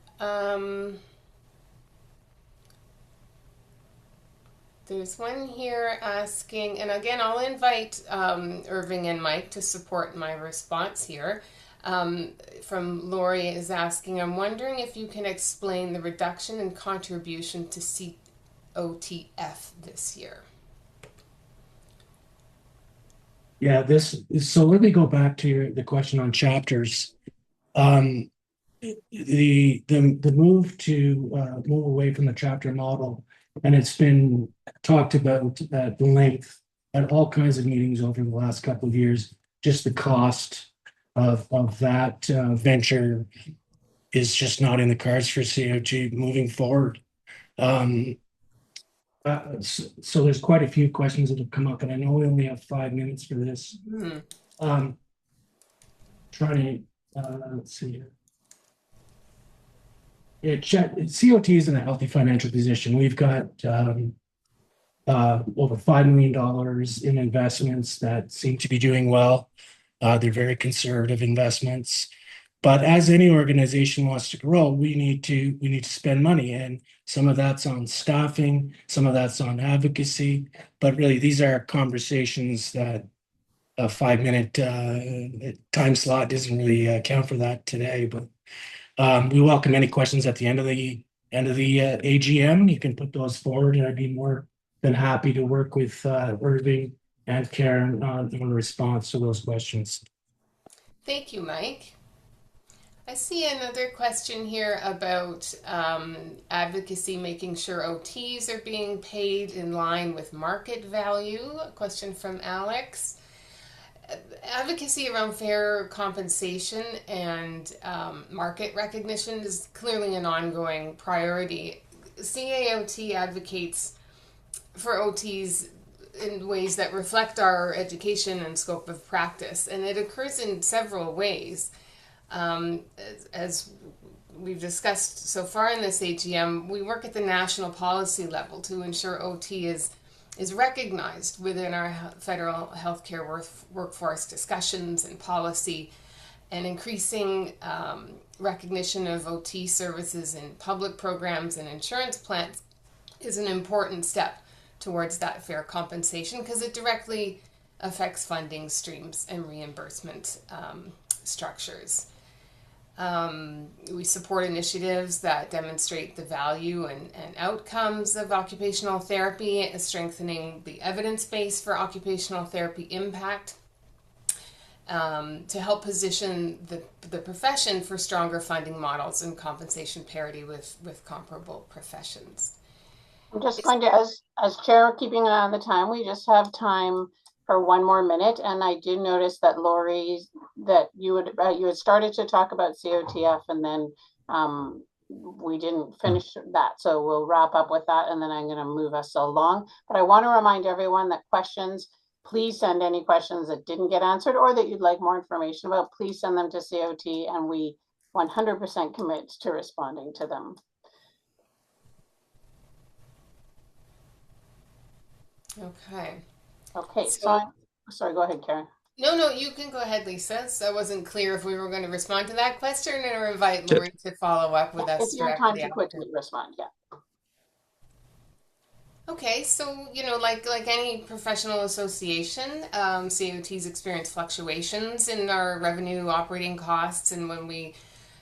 There's one here asking, and again, I'll invite Irving and Mike to support my response here. From Lori is asking, I'm wondering if you can explain the reduction in contribution to COTF this year. Yeah, so let me go back to the question on chapters. The move to move away from the chapter model, and it's been talked about at length at all kinds of meetings over the last couple of years. Just the cost of that venture is just not in the cards for COG moving forward. So there's quite a few questions that have come up, and I know we only have 5 minutes for this. Trying to let's see here. COT is in a healthy financial position. We've got over $5 million in investments that seem to be doing well. They're very conservative investments. But as any organization wants to grow, we need to spend money, and some of that's on staffing, some of that's on advocacy. But really, these are conversations that a 5-minute time slot doesn't really account for that today. But we welcome any questions at the end of the AGM. You can put those forward, and I'd be more than happy to work with Irving and Karen on a response to those questions. Thank you, Mike. I see another question here about advocacy, making sure OTs are being paid in line with market value. A question from Alex. Advocacy around fair compensation and market recognition is clearly an ongoing priority. CAOT advocates for OTs in ways that reflect our education and scope of practice, and it occurs in several ways. As we've discussed so far in this AGM, we work at the national policy level to ensure OT is recognized within our federal healthcare workforce discussions and policy, and increasing recognition of OT services in public programs and insurance plans is an important step towards that fair compensation because it directly affects funding streams and reimbursement structures. We support initiatives that demonstrate the value and outcomes of occupational therapy, strengthening the evidence base for occupational therapy impact, to help position the profession for stronger funding models and compensation parity with comparable professions. I'm just going to, as chair, keeping an eye on the time, we just have time for one more minute. And I did notice that Lori, that you had started to talk about COTF, and then we didn't finish that. So we'll wrap up with that, and then I'm going to move us along. But I want to remind everyone that questions, please send any questions that didn't get answered or that you'd like more information about, please send them to COT, and we 100% commit to responding to them. Okay, so sorry, go ahead, Karen. No, you can go ahead, Lisa. So I wasn't clear if we were going to respond to that question or invite Lori to follow up with us it's your directly. Time to quickly respond, yeah. Okay, so, you know, like any professional association, CAOTs experience fluctuations in our revenue, operating costs, and when we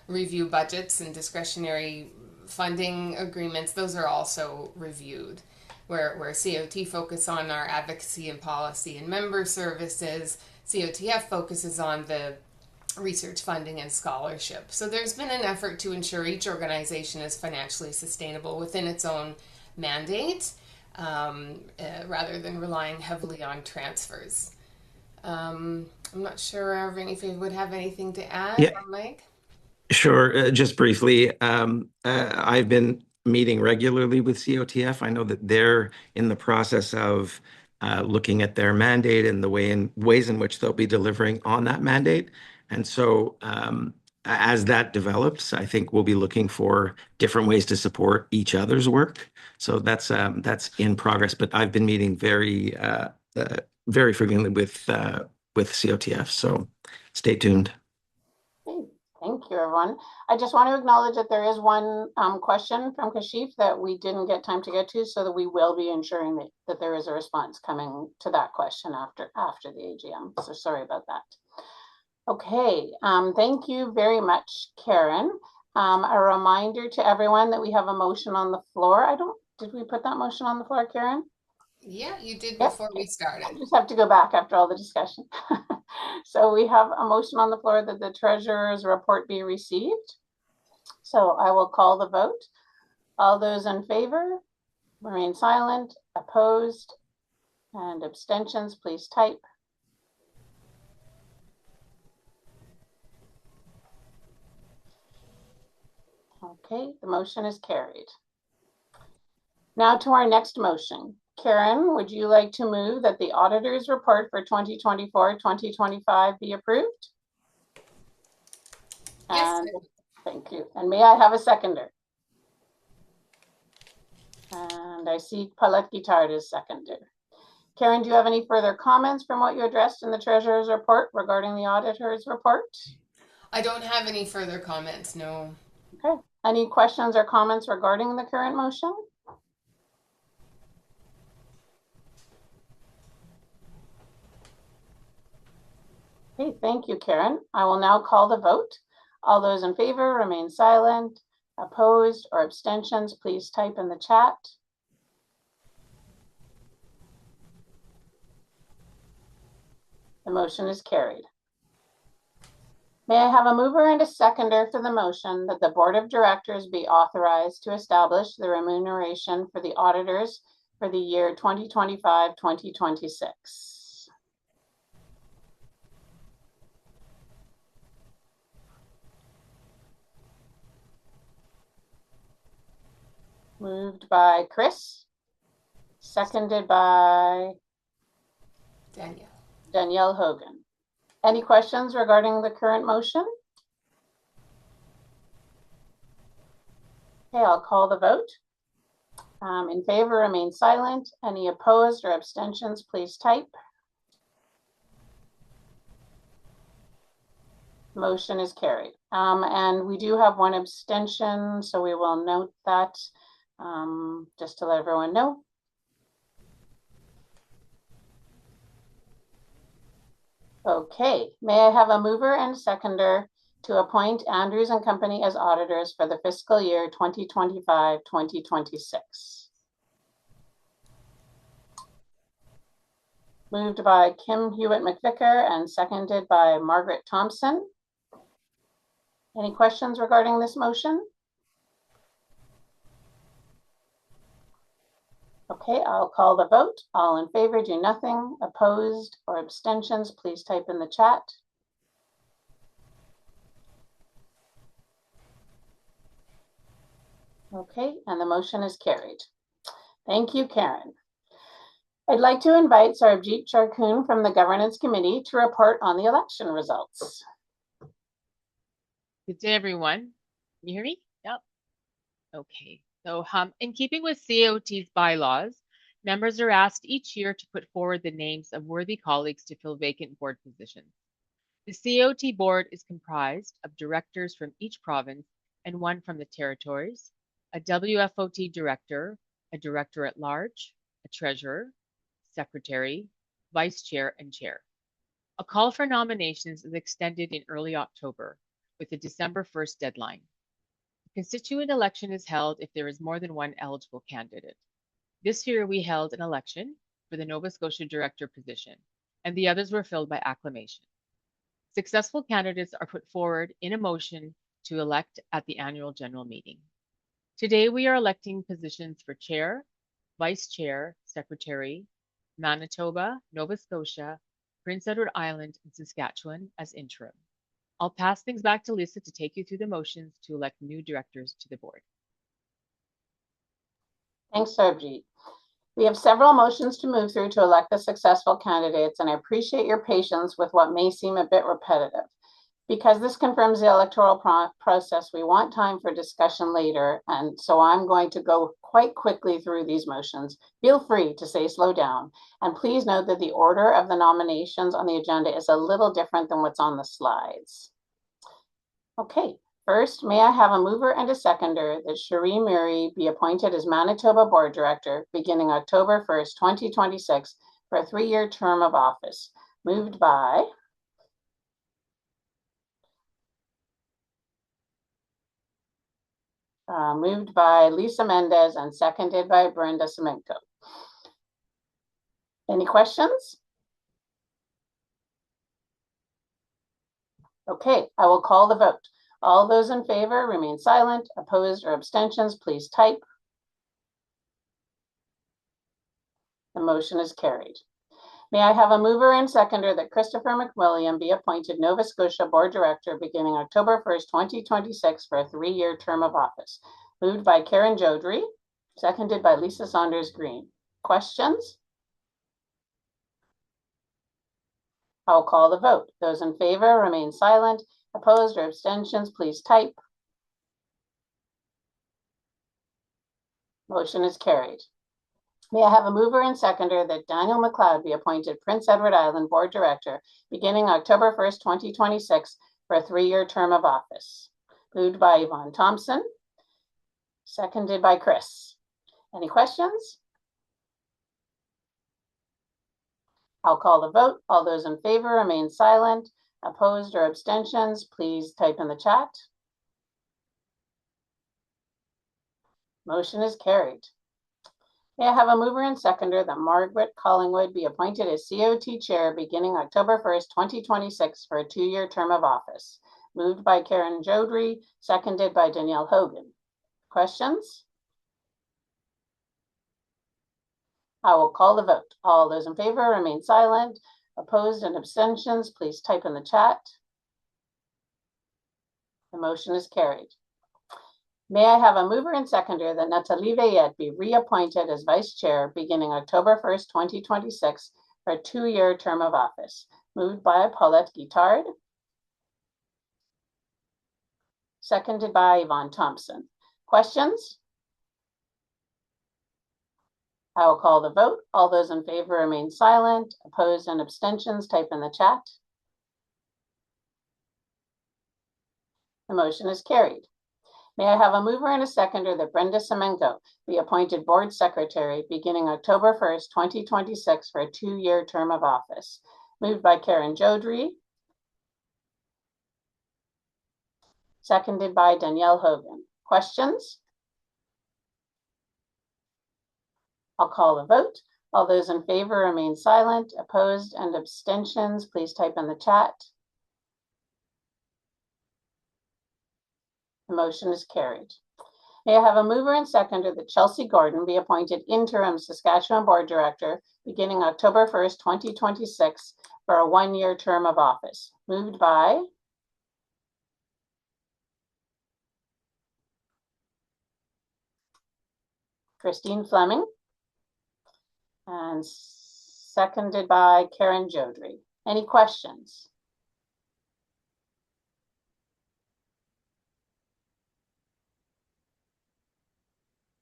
review budgets and discretionary funding agreements, those are also reviewed. Where COT focus on our advocacy and policy and member services, COTF focuses on the research funding and scholarship. So there's been an effort to ensure each organization is financially sustainable within its own mandate, rather than relying heavily on transfers. I'm not sure, Irving, if you would have anything to add, Yeah. Mike? Sure. Just briefly, I've been meeting regularly with COTF. I know that they're in the process of looking at their mandate and the ways in which they'll be delivering on that mandate. And so as that develops, I think we'll be looking for different ways to support each other's work. So that's in progress. But I've been meeting very frequently with COTF. So stay tuned. Thank you, everyone. I just want to acknowledge that there is one question from Kashif that we didn't get time to get to, so that we will be ensuring that there is a response coming to that question after the AGM. So sorry about that. Okay, thank you very much, Karen. A reminder to everyone that we have a motion on the floor. Did we put that motion on the floor, Karen? Yeah, you did before we started. I just have to go back after all the discussion. So we have a motion on the floor that the treasurer's report be received. So I will call the vote. All those in favor, remain silent. Opposed and abstentions, please type. Okay, the motion is carried. Now to our next motion. Karen, would you like to move that the auditor's report for 2024-2025 be approved? Yes. And thank you. And may I have a seconder? And I see Paulette Guitard is seconded. Karen, do you have any further comments from what you addressed in the treasurer's report regarding the auditor's report? I don't have any further comments, no. Okay. Any questions or comments regarding the current motion? Okay, thank you, Karen. I will now call the vote. All those in favor remain silent. Opposed or abstentions, please type in the chat. The motion is carried. May I have a mover and a seconder for the motion that the Board of Directors be authorized to establish the remuneration for the auditors for the year 2025-2026? Moved by Chris, seconded by Danielle Hogan. Any questions regarding the current motion? Okay, I'll call the vote. In favor, remain silent. Any opposed or abstentions, please type. Motion is carried. And we do have one abstention, so we will note that just to let everyone know. Okay, may I have a mover and seconder to appoint Andrews and Company as auditors for the fiscal year 2025-2026. Moved by Kim Hewitt McVicker and seconded by Margaret Thompson. Any questions regarding this motion? Okay, I'll call the vote. All in favor, do nothing. Opposed or abstentions, please type in the chat. Okay, and the motion is carried. Thank you, Karen. I'd like to invite Sarbjeet Charkhoon from the Governance Committee to report on the election results. Good day, everyone. Can you hear me? Yep. Okay. So in keeping with CAOT's bylaws, members are asked each year to put forward the names of worthy colleagues to fill vacant board positions. The CAOT board is comprised of directors from each province and one from the territories, a WFOT director, a director at large, a treasurer, secretary, vice chair, and chair. A call for nominations is extended in early October with a December 1st deadline. The constituent election is held if there is more than one eligible candidate. This year we held an election for the Nova Scotia director position, and the others were filled by acclamation. Successful candidates are put forward in a motion to elect at the annual general meeting. Today we are electing positions for chair, vice chair, secretary, Manitoba, Nova Scotia, Prince Edward Island, and Saskatchewan as interim. I'll pass things back to Lisa to take you through the motions to elect new directors to the board. Thanks, Sarbjeet. We have several motions to move through to elect the successful candidates, and I appreciate your patience with what may seem a bit repetitive. Because this confirms the electoral process, we want time for discussion later, and so I'm going to go quite quickly through these motions. Feel free to say slow down, and please note that the order of the nominations on the agenda is a little different than what's on the slides. Okay, first, may I have a mover and a seconder that Cherie Murray be appointed as Manitoba Board Director beginning October 1st, 2026 for a 3-year term of office. Moved by Lisa Mendez and seconded by Brenda Semenko. Any questions? Okay, I will call the vote. All those in favor remain silent. Opposed or abstentions, please type. The motion is carried. May I have a mover and seconder that Christopher McWilliam be appointed Nova Scotia Board Director beginning October 1st, 2026 for a 3-year term of office. Moved by Karen Jodry, seconded by Lisa Saunders Green. Questions? I'll call the vote. Those in favor remain silent. Opposed or abstentions, please type. Motion is carried. May I have a mover and seconder that Daniel McLeod be appointed Prince Edward Island Board Director beginning October 1st, 2026 for a 3-year term of office. Moved by Yvonne Thompson, seconded by Chris. Any questions? I'll call the vote. All those in favor remain silent. Opposed or abstentions, please type in the chat. Motion is carried. May I have a mover and seconder that Margaret Collingwood be appointed as COT Chair beginning October 1st, 2026 for a 2-year term of office. Moved by Karen Jodry, seconded by Danielle Hogan. Questions? I will call the vote. All those in favor remain silent. Opposed and abstentions, please type in the chat. The motion is carried. May I have a mover and seconder that Nathalie Veillette be reappointed as Vice Chair beginning October 1st, 2026 for a 2-year term of office. Moved by Paulette Guittard, seconded by Yvonne Thompson. Questions? I will call the vote. All those in favor remain silent. Opposed and abstentions, type in the chat. The motion is carried. May I have a mover and a seconder that Brenda Semenko be appointed Board Secretary beginning October 1st, 2026 for a 2-year term of office. Moved by Karen Jodry, seconded by Danielle Hogan. Questions? I'll call the vote. All those in favor remain silent. Opposed and abstentions, please type in the chat. The motion is carried. May I have a mover and seconder that Chelsea Gordon be appointed interim Saskatchewan Board Director beginning October 1st, 2026 for a one-year term of office. Moved by Christine Fleming and seconded by Karen Jodry. Any questions?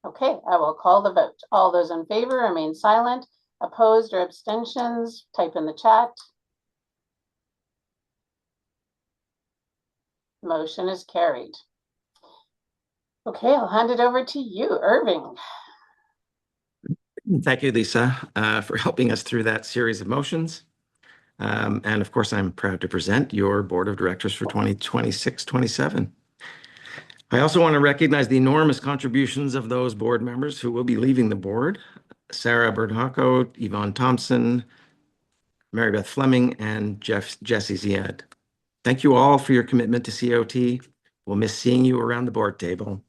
Okay, I will call the vote. All those in favor remain silent. Opposed or abstentions, type in the chat. Motion is carried. Okay, I'll hand it over to you, Irving. Thank you, Lisa, for helping us through that series of motions. And of course, I'm proud to present your Board of Directors for 2026-27. I also want to recognize the enormous contributions of those board members who will be leaving the board: Sarah Bernhako, Yvonne Thompson, Mary Beth Fleming, and Jesse Ziad. Thank you all for your commitment to COT. We'll miss seeing you around the board table.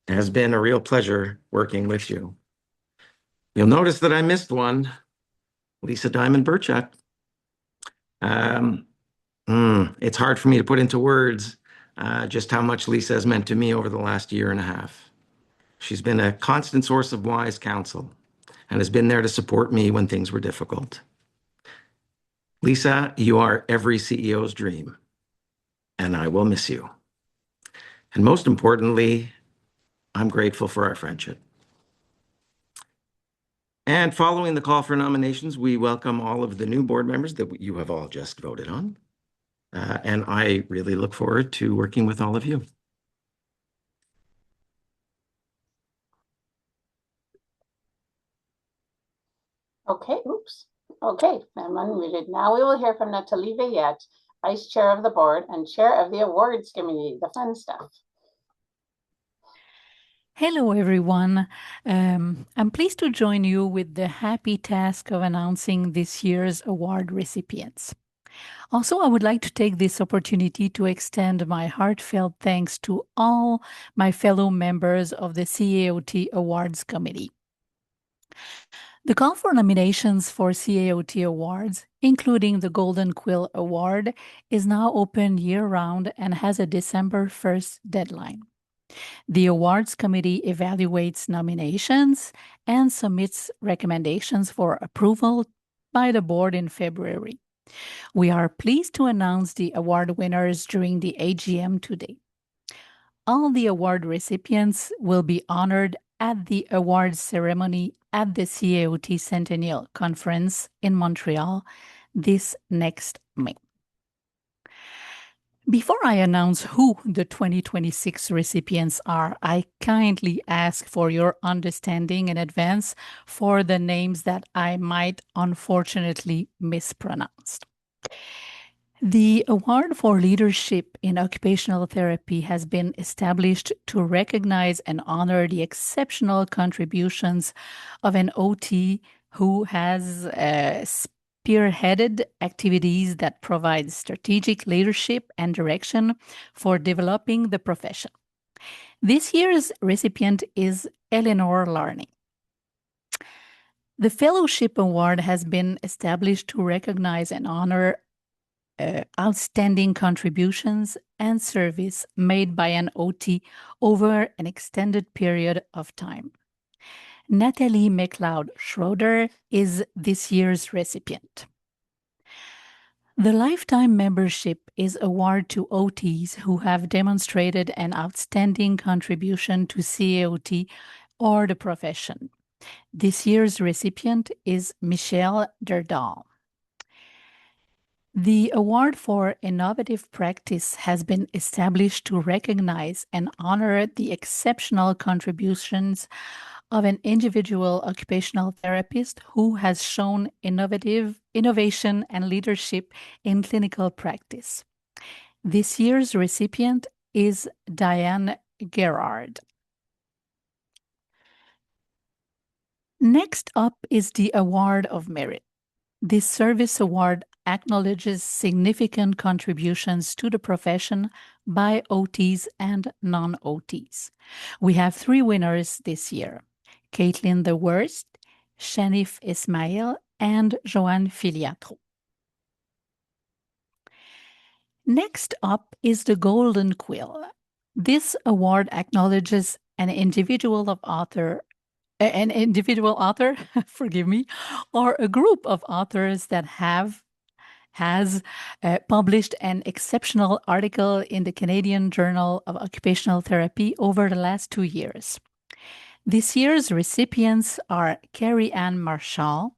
It has been a real pleasure working with you. You'll notice that I missed one, Lisa Diamond Burchett. It's hard for me to put into words just how much Lisa has meant to me over the last year and a half. She's been a constant source of wise counsel and has been there to support me when things were difficult. Lisa, you are every CEO's dream, and I will miss you. And most importantly, I'm grateful for our friendship. And following the call for nominations, we welcome all of the new board members that you have all just voted on. And I really look forward to working with all of you. Okay, oops. Okay, I'm unmuted. Now we will hear from Nathalie Veillette, Vice Chair of the Board and Chair of the Awards Committee, the fun stuff. Hello, everyone. I'm pleased to join you with the happy task of announcing this year's award recipients. Also, I would like to take this opportunity to extend my heartfelt thanks to all my fellow members of the CAOT Awards Committee. The call for nominations for CAOT Awards, including the Golden Quill Award, is now open year-round and has a December 1st deadline. The Awards Committee evaluates nominations and submits recommendations for approval by the board in February. We are pleased to announce the award winners during the AGM today. All the award recipients will be honored at the awards ceremony at the CAOT Centennial Conference in Montreal this next May. Before I announce who the 2026 recipients are, I kindly ask for your understanding in advance for the names that I might unfortunately mispronounce. The Award for Leadership in Occupational Therapy has been established to recognize and honor the exceptional contributions of an OT who has spearheaded activities that provide strategic leadership and direction for developing the profession. This year's recipient is Eleanor Larney. The Fellowship Award has been established to recognize and honor outstanding contributions and service made by an OT over an extended period of time. Natalie McLeod Schroeder is this year's recipient. The Lifetime Membership is awarded to OTs who have demonstrated an outstanding contribution to CAOT or the profession. This year's recipient is Michelle Derdal. The Award for Innovative Practice has been established to recognize and honor the exceptional contributions of an individual occupational therapist who has shown innovation and leadership in clinical practice. This year's recipient is Diane Gerard. Next up is the Award of Merit. This service award acknowledges significant contributions to the profession by OTs and non-OTs. We have 3 winners this year: Caitlin the Worst, Shanif Ismail, and Joanne Filiatro. Next up is the Golden Quill. This award acknowledges an individual author, forgive me, or a group of authors that has published an exceptional article in the Canadian Journal of Occupational Therapy over the last 2 years. This year's recipients are Carrie Ann Marshall,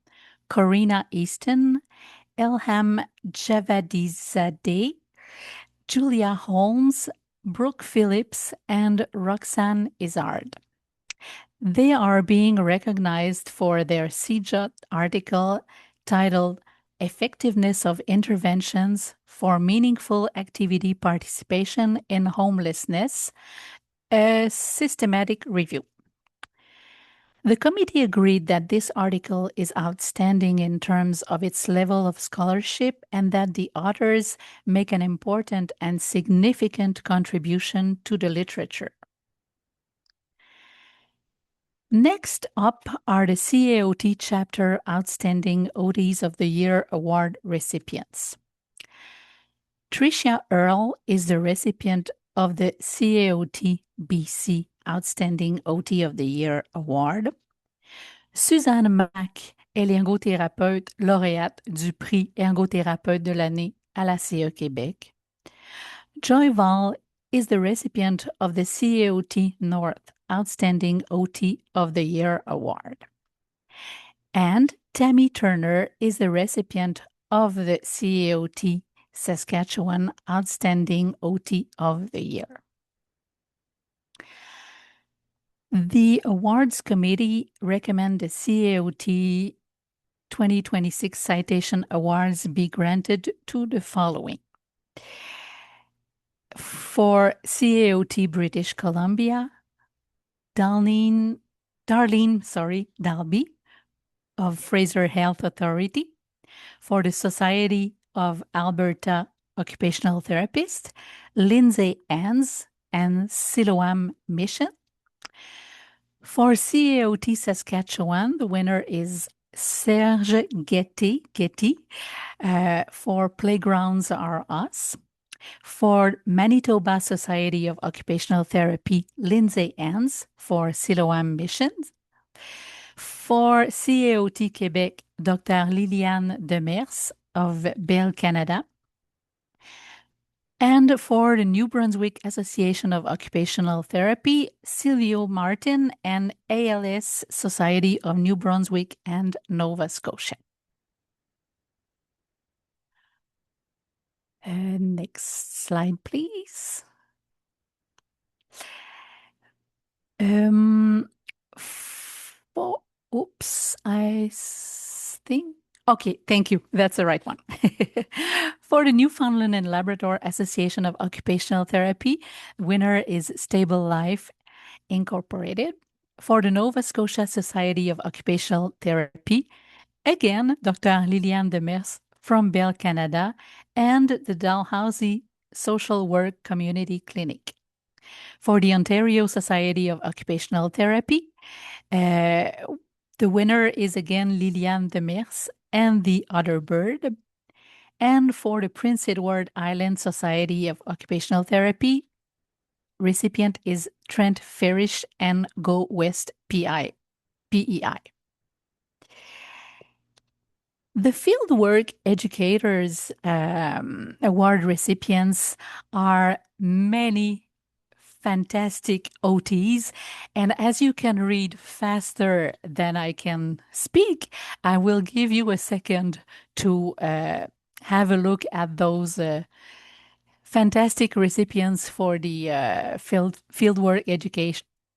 Corina Easton, Elham Javadizadeh, Julia Holmes, Brooke Phillips, and Roxanne Izard. They are being recognized for their CJOT article titled Effectiveness of Interventions for Meaningful Activity Participation in Homelessness, a Systematic Review. The committee agreed that this article is outstanding in terms of its level of scholarship and that the authors make an important and significant contribution to the literature. Next up are the CAOT Chapter Outstanding OTs of the Year Award recipients. Tricia Earle is the recipient of the CAOT BC Outstanding OT of the Year Award. Suzanne Mack est l'ergothérapeute lauréate du prix ergothérapeute de l'année à la CE Québec. Joy Val is the recipient of the CAOT North Outstanding OT of the Year Award. And Tammy Turner is the recipient of the CAOT Saskatchewan Outstanding OT of the Year. The awards committee recommend the CAOT 2026 Citation Awards be granted to the following. For CAOT British Columbia, Darlene Dalby of Fraser Health Authority. For the Society of Alberta Occupational Therapists, Lindsay Ans and Siloam Mission. For CAOT Saskatchewan, the winner is Serge Getty for Playgrounds Are Us. For Manitoba Society of Occupational Therapy, Lindsay Ans for Siloam Missions. For CAOT Québec, Dr. Liliane Demers of Bell Canada. And for the New Brunswick Association of Occupational Therapy, Silvio Martin and ALS Society of New Brunswick and Nova Scotia. Next slide, please. Oops, I think. Okay, thank you. That's the right one. For the Newfoundland and Labrador Association of Occupational Therapy, winner is Stable Life Incorporated. For the Nova Scotia Society of Occupational Therapy, again, Dr. Liliane Demers from Bell Canada and the Dalhousie Social Work Community Clinic. For the Ontario Society of Occupational Therapy, the winner is again Liliane Demers and the Other Bird. And for the Prince Edward Island Society of Occupational Therapy, recipient is Trent Farish and Go West PEI. The Fieldwork Educators Award recipients are many fantastic OTs. And as you can read faster than I can speak, I will give you a second to have a look at those fantastic recipients for the Fieldwork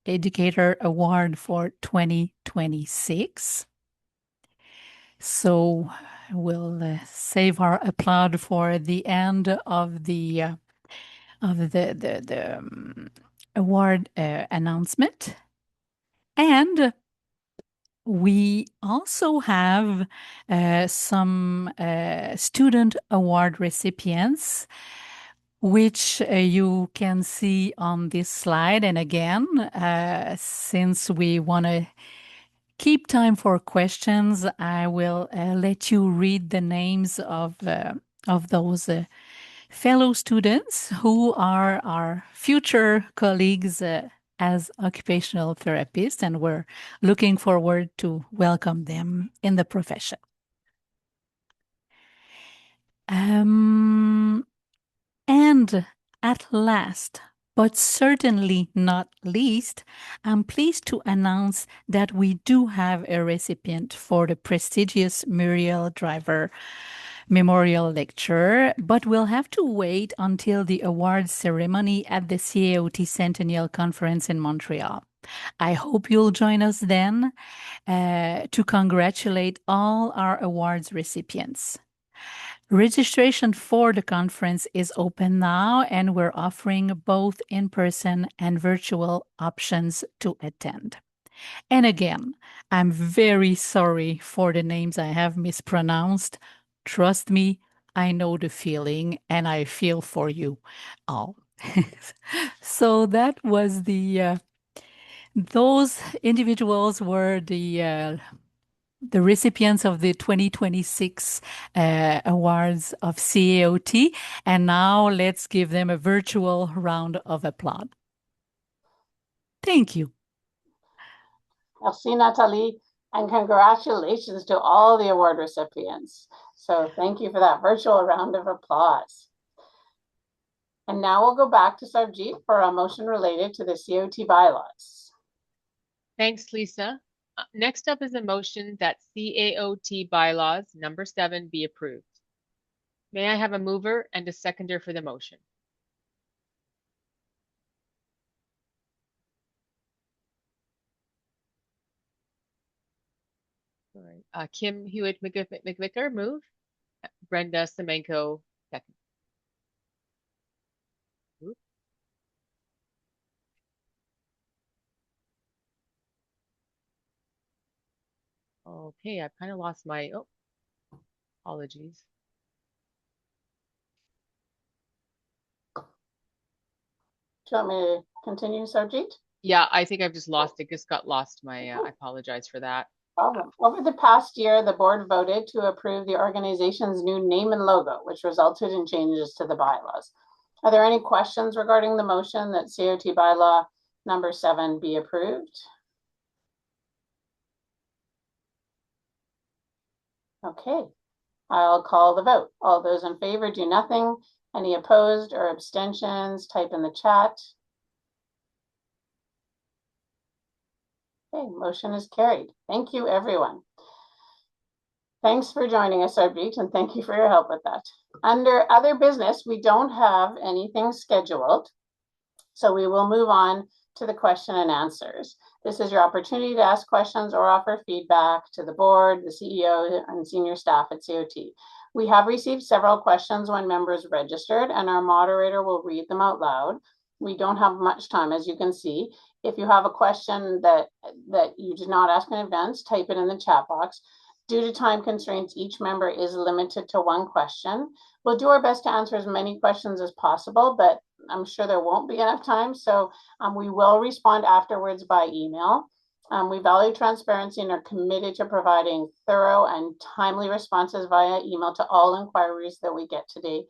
Educator Award for 2026. So we'll save our applaud for the end of the award announcement. And we also have some student award recipients, which you can see on this slide. And again, since we want to keep time for questions, I will let you read the names of those fellow students who are our future colleagues as occupational therapists, and we're looking forward to welcome them in the profession. And at last, but certainly not least, I'm pleased to announce that we do have a recipient for the prestigious Muriel Driver Memorial Lecture, but we'll have to wait until the awards ceremony at the CAOT Centennial Conference in Montreal. I hope you'll join us then to congratulate all our awards recipients. Registration for the conference is open now, and we're offering both in-person and virtual options to attend. And again, I'm very sorry for the names I have mispronounced. Trust me, I know the feeling, and I feel for you all. So that was those individuals were the recipients of the 2026 awards of CAOT. And now let's give them a virtual round of applause. Thank you. Merci, Nathalie, and congratulations to all the award recipients. So thank you for that virtual round of applause. And now we'll go back to Sarjeet for a motion related to the CAOT bylaws. Thanks, Lisa. Next up is a motion that CAOT bylaws number 7 be approved. May I have a mover and a seconder for the motion? All right. Kim Hewitt McVicker, move. Brenda Semenko, second. Oops. Okay, I've kind of lost my, oh, apologies. Do you want me to continue, Sarjeet? Yeah, I think I've just lost it. Just got lost. I apologize for that. Problem. Over the past year, the board voted to approve the organization's new name and logo, which resulted in changes to the bylaws. Are there any questions regarding the motion that CAOT bylaw number 7 be approved? Okay, I'll call the vote. All those in favor do nothing. Any opposed or abstentions, type in the chat. Okay, motion is carried. Thank you, everyone. Thanks for joining us, Sarjeet, and thank you for your help with that. Under other business, we don't have anything scheduled, so we will move on to the question and answers. This is your opportunity to ask questions or offer feedback to the board, the CEO, and senior staff at CAOT. We have received several questions when members registered, and our moderator will read them out loud. We don't have much time, as you can see. If you have a question that you did not ask in advance, type it in the chat box. Due to time constraints, each member is limited to one question. We'll do our best to answer as many questions as possible, but I'm sure there won't be enough time, so we will respond afterwards by email. We value transparency and are committed to providing thorough and timely responses via email to all inquiries that we get today.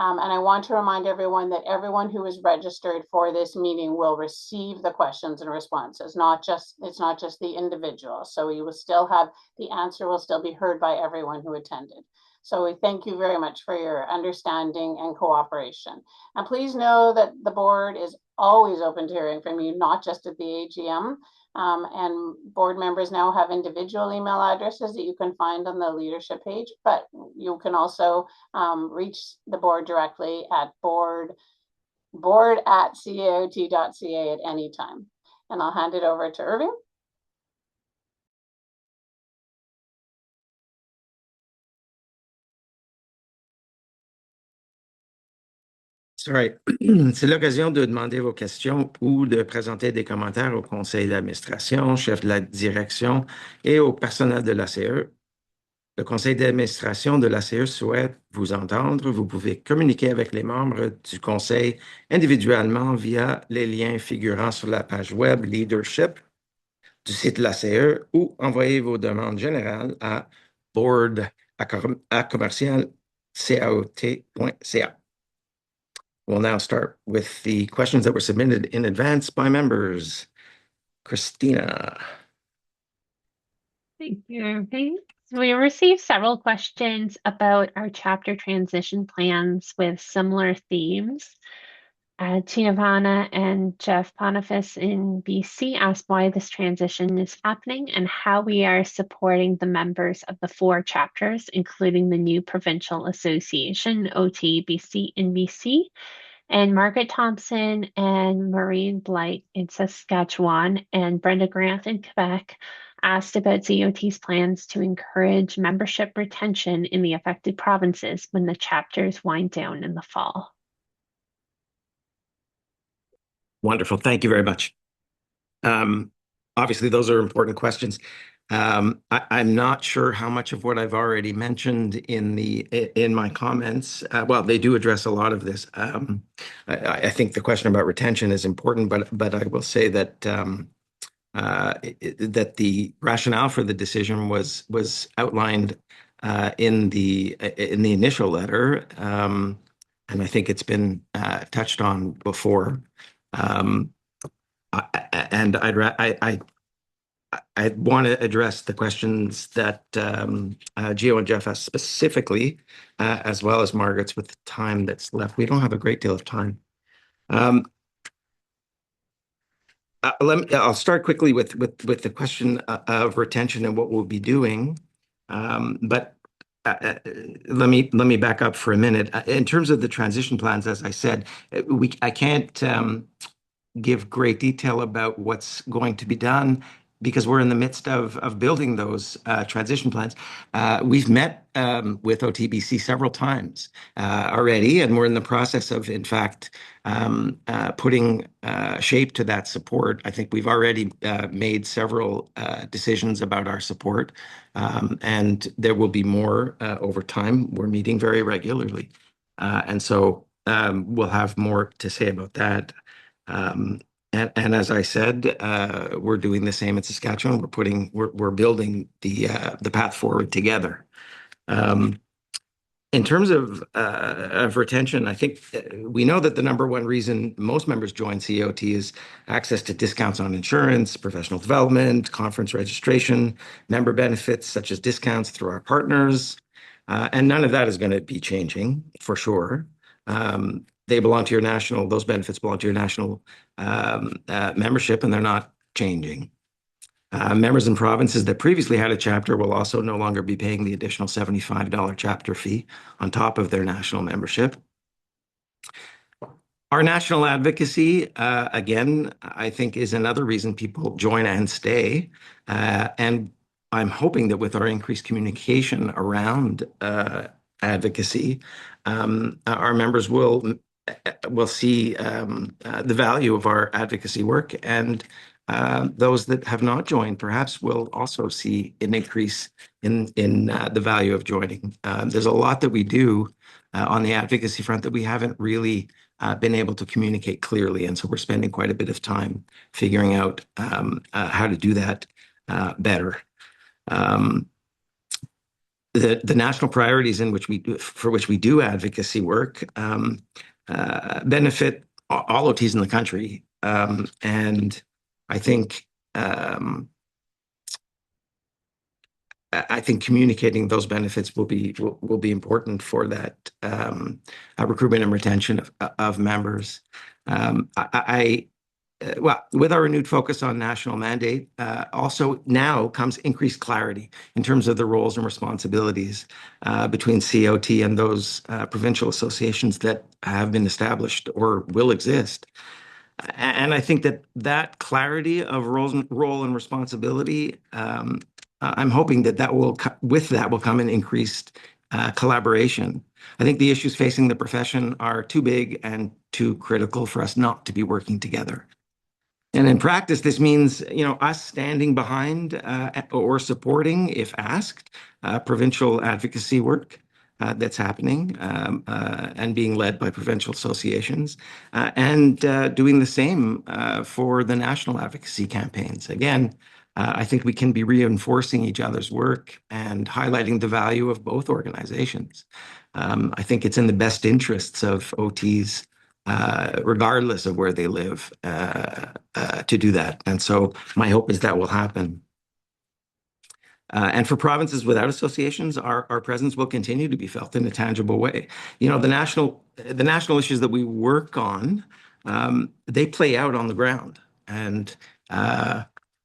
And I want to remind everyone that everyone who is registered for this meeting will receive the questions and responses, it's not just the individual. So you will still have, the answer will still be heard by everyone who attended. So we thank you very much for your understanding and cooperation. And please know that the board is always open to hearing from you, not just at the AGM. And board members now have individual email addresses that you can find on the leadership page, but you can also reach the board directly at board@caot.ca at any time. And I'll hand it over to Irving. All right. C'est l'occasion de demander vos questions ou de présenter des commentaires au conseil d'administration, chef de la direction et au personnel de l'ACE. Le conseil d'administration de l'ACE souhaite vous entendre. Vous pouvez communiquer avec les membres du conseil individuellement via les liens figurant sur la page web Leadership du site de l'ACE ou envoyer vos demandes générales à board@commercial.caot.ca. We'll now start with the questions that were submitted in advance by members. Christina. Thank you, Irving. So we received several questions about our chapter transition plans with similar themes. Tinavana and Jeff Ponifus in BC asked why this transition is happening and how we are supporting the members of the 4 chapters, including the new provincial association, OTBC in BC, and Margaret Thompson and Maureen Blight in Saskatchewan, and Brenda Grant in Quebec asked about COT's plans to encourage membership retention in the affected provinces when the chapters wind down in the fall. Wonderful. Thank you very much. Obviously, those are important questions. I'm not sure how much of what I've already mentioned in my comments. Well, they do address a lot of this. I think the question about retention is important, but I will say that that the rationale for the decision was outlined in the initial letter, and I think it's been touched on before. And I want to address the questions that Gio and Jeff asked specifically, as well as Margaret's with the time that's left. We don't have a great deal of time. I'll start quickly with the question of retention and what we'll be doing. But let me back up for a minute. In terms of the transition plans, as I said, I can't give great detail about what's going to be done because we're in the midst of building those transition plans. We've met with OTBC several times already, and we're in the process of, in fact, putting shape to that support. I think we've already made several decisions about our support, and there will be more over time. We're meeting very regularly. And so we'll have more to say about that. And as I said, we're doing the same in Saskatchewan. We're building the path forward together. In terms of retention, I think we know that the number one reason most members join COT is access to discounts on insurance, professional development, conference registration, member benefits such as discounts through our partners, and none of that is going to be changing for sure. They belong to your national, those benefits belong to your national membership, and they're not changing. Members in provinces that previously had a chapter will also no longer be paying the additional $75 chapter fee on top of their national membership. Our national advocacy, again, I think is another reason people join and stay. And I'm hoping that with our increased communication around advocacy, our members will see the value of our advocacy work, and those that have not joined perhaps will also see an increase in the value of joining. There's a lot that we do on the advocacy front that we haven't really been able to communicate clearly, and so we're spending quite a bit of time figuring out how to do that better. The national priorities for which we do advocacy work benefit all OTs in the country, and I think communicating those benefits will be important for that recruitment and retention of members. Well, with our renewed focus on national mandate, also now comes increased clarity in terms of the roles and responsibilities between COT and those provincial associations that have been established or will exist. And I think that clarity of role and responsibility, I'm hoping that will come an increased collaboration. I think the issues facing the profession are too big and too critical for us not to be working together. And in practice, this means, us standing behind or supporting, if asked, provincial advocacy work that's happening and being led by provincial associations, and doing the same for the national advocacy campaigns. Again, I think we can be reinforcing each other's work and highlighting the value of both organizations. I think it's in the best interests of OTs, regardless of where they live, to do that. And so my hope is that will happen. And for provinces without associations, our presence will continue to be felt in a tangible way. The national issues that we work on, they play out on the ground, and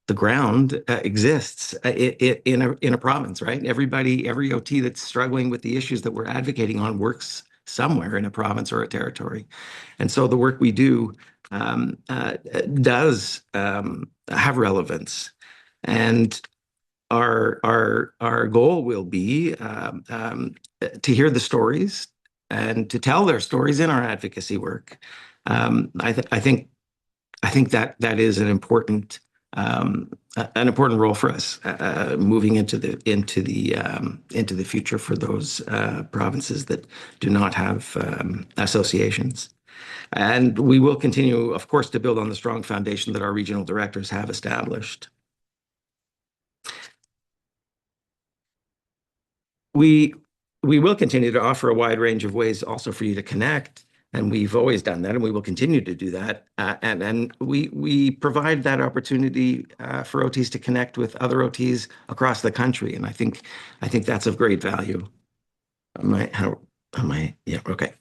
the ground exists in a province, right? Every OT that's struggling with the issues that we're advocating on works somewhere in a province or a territory. And so the work we do does have relevance. And our goal will be to hear the stories and to tell their stories in our advocacy work. I think that is an important role for us moving into the future for those provinces that do not have associations. And we will continue, of course, to build on the strong foundation that our regional directors have established. We will continue to offer a wide range of ways also for you to connect. And we've always done that, and we will continue to do that. And we provide that opportunity for OTs to connect with other OTs across the country. And I think that's of great value. Yeah, okay.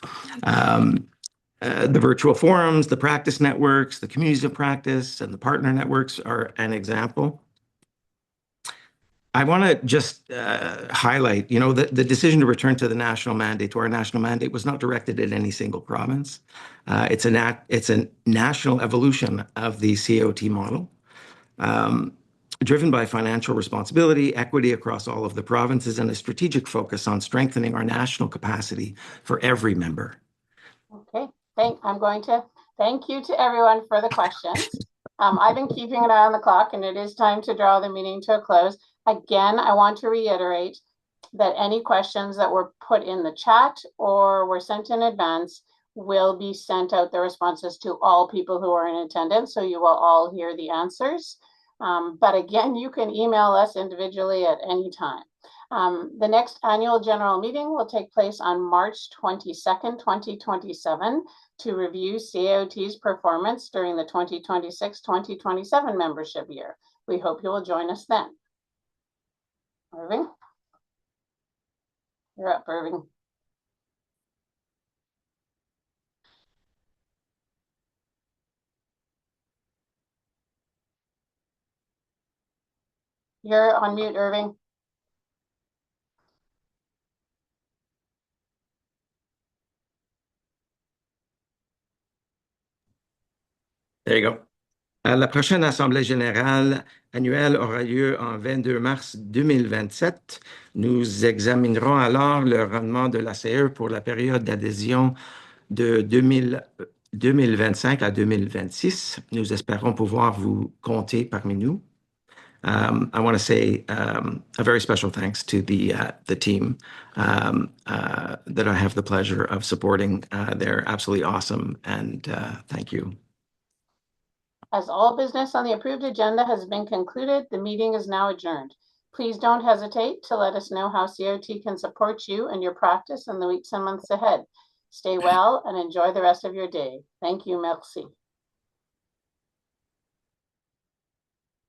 The virtual forums, the practice networks, the communities of practice, and the partner networks are an example. I want to just highlight, the decision to return to our national mandate was not directed at any single province. It's a national evolution of the CAOT model, driven by financial responsibility, equity across all of the provinces, and a strategic focus on strengthening our national capacity for every member. Okay, I'm going to thank you to everyone for the questions. I've been keeping an eye on the clock, and it is time to draw the meeting to a close. Again, I want to reiterate that any questions that were put in the chat or were sent in advance will be sent out, the responses, to all people who are in attendance, so you will all hear the answers. But again, you can email us individually at any time. The next annual general meeting will take place on March 22nd, 2027, to review CAOT's performance during the 2026-2027 membership year. We hope you will join us then. Irving? You're up, Irving. You're on mute, Irving. There you go. La prochaine Assemblée générale annuelle aura lieu en 22 mars 2027. Nous examinerons alors le rendement de la CE pour la période d'adhésion de 2025 à 2026. Nous espérons pouvoir vous compter parmi nous. I want to say a very special thanks to the team that I have the pleasure of supporting. They're absolutely awesome, and thank you. As all business on the approved agenda has been concluded, the meeting is now adjourned. Please don't hesitate to let us know how CAOT can support you and your practice in the weeks and months ahead. Stay well and enjoy the rest of your day. Thank you. Merci.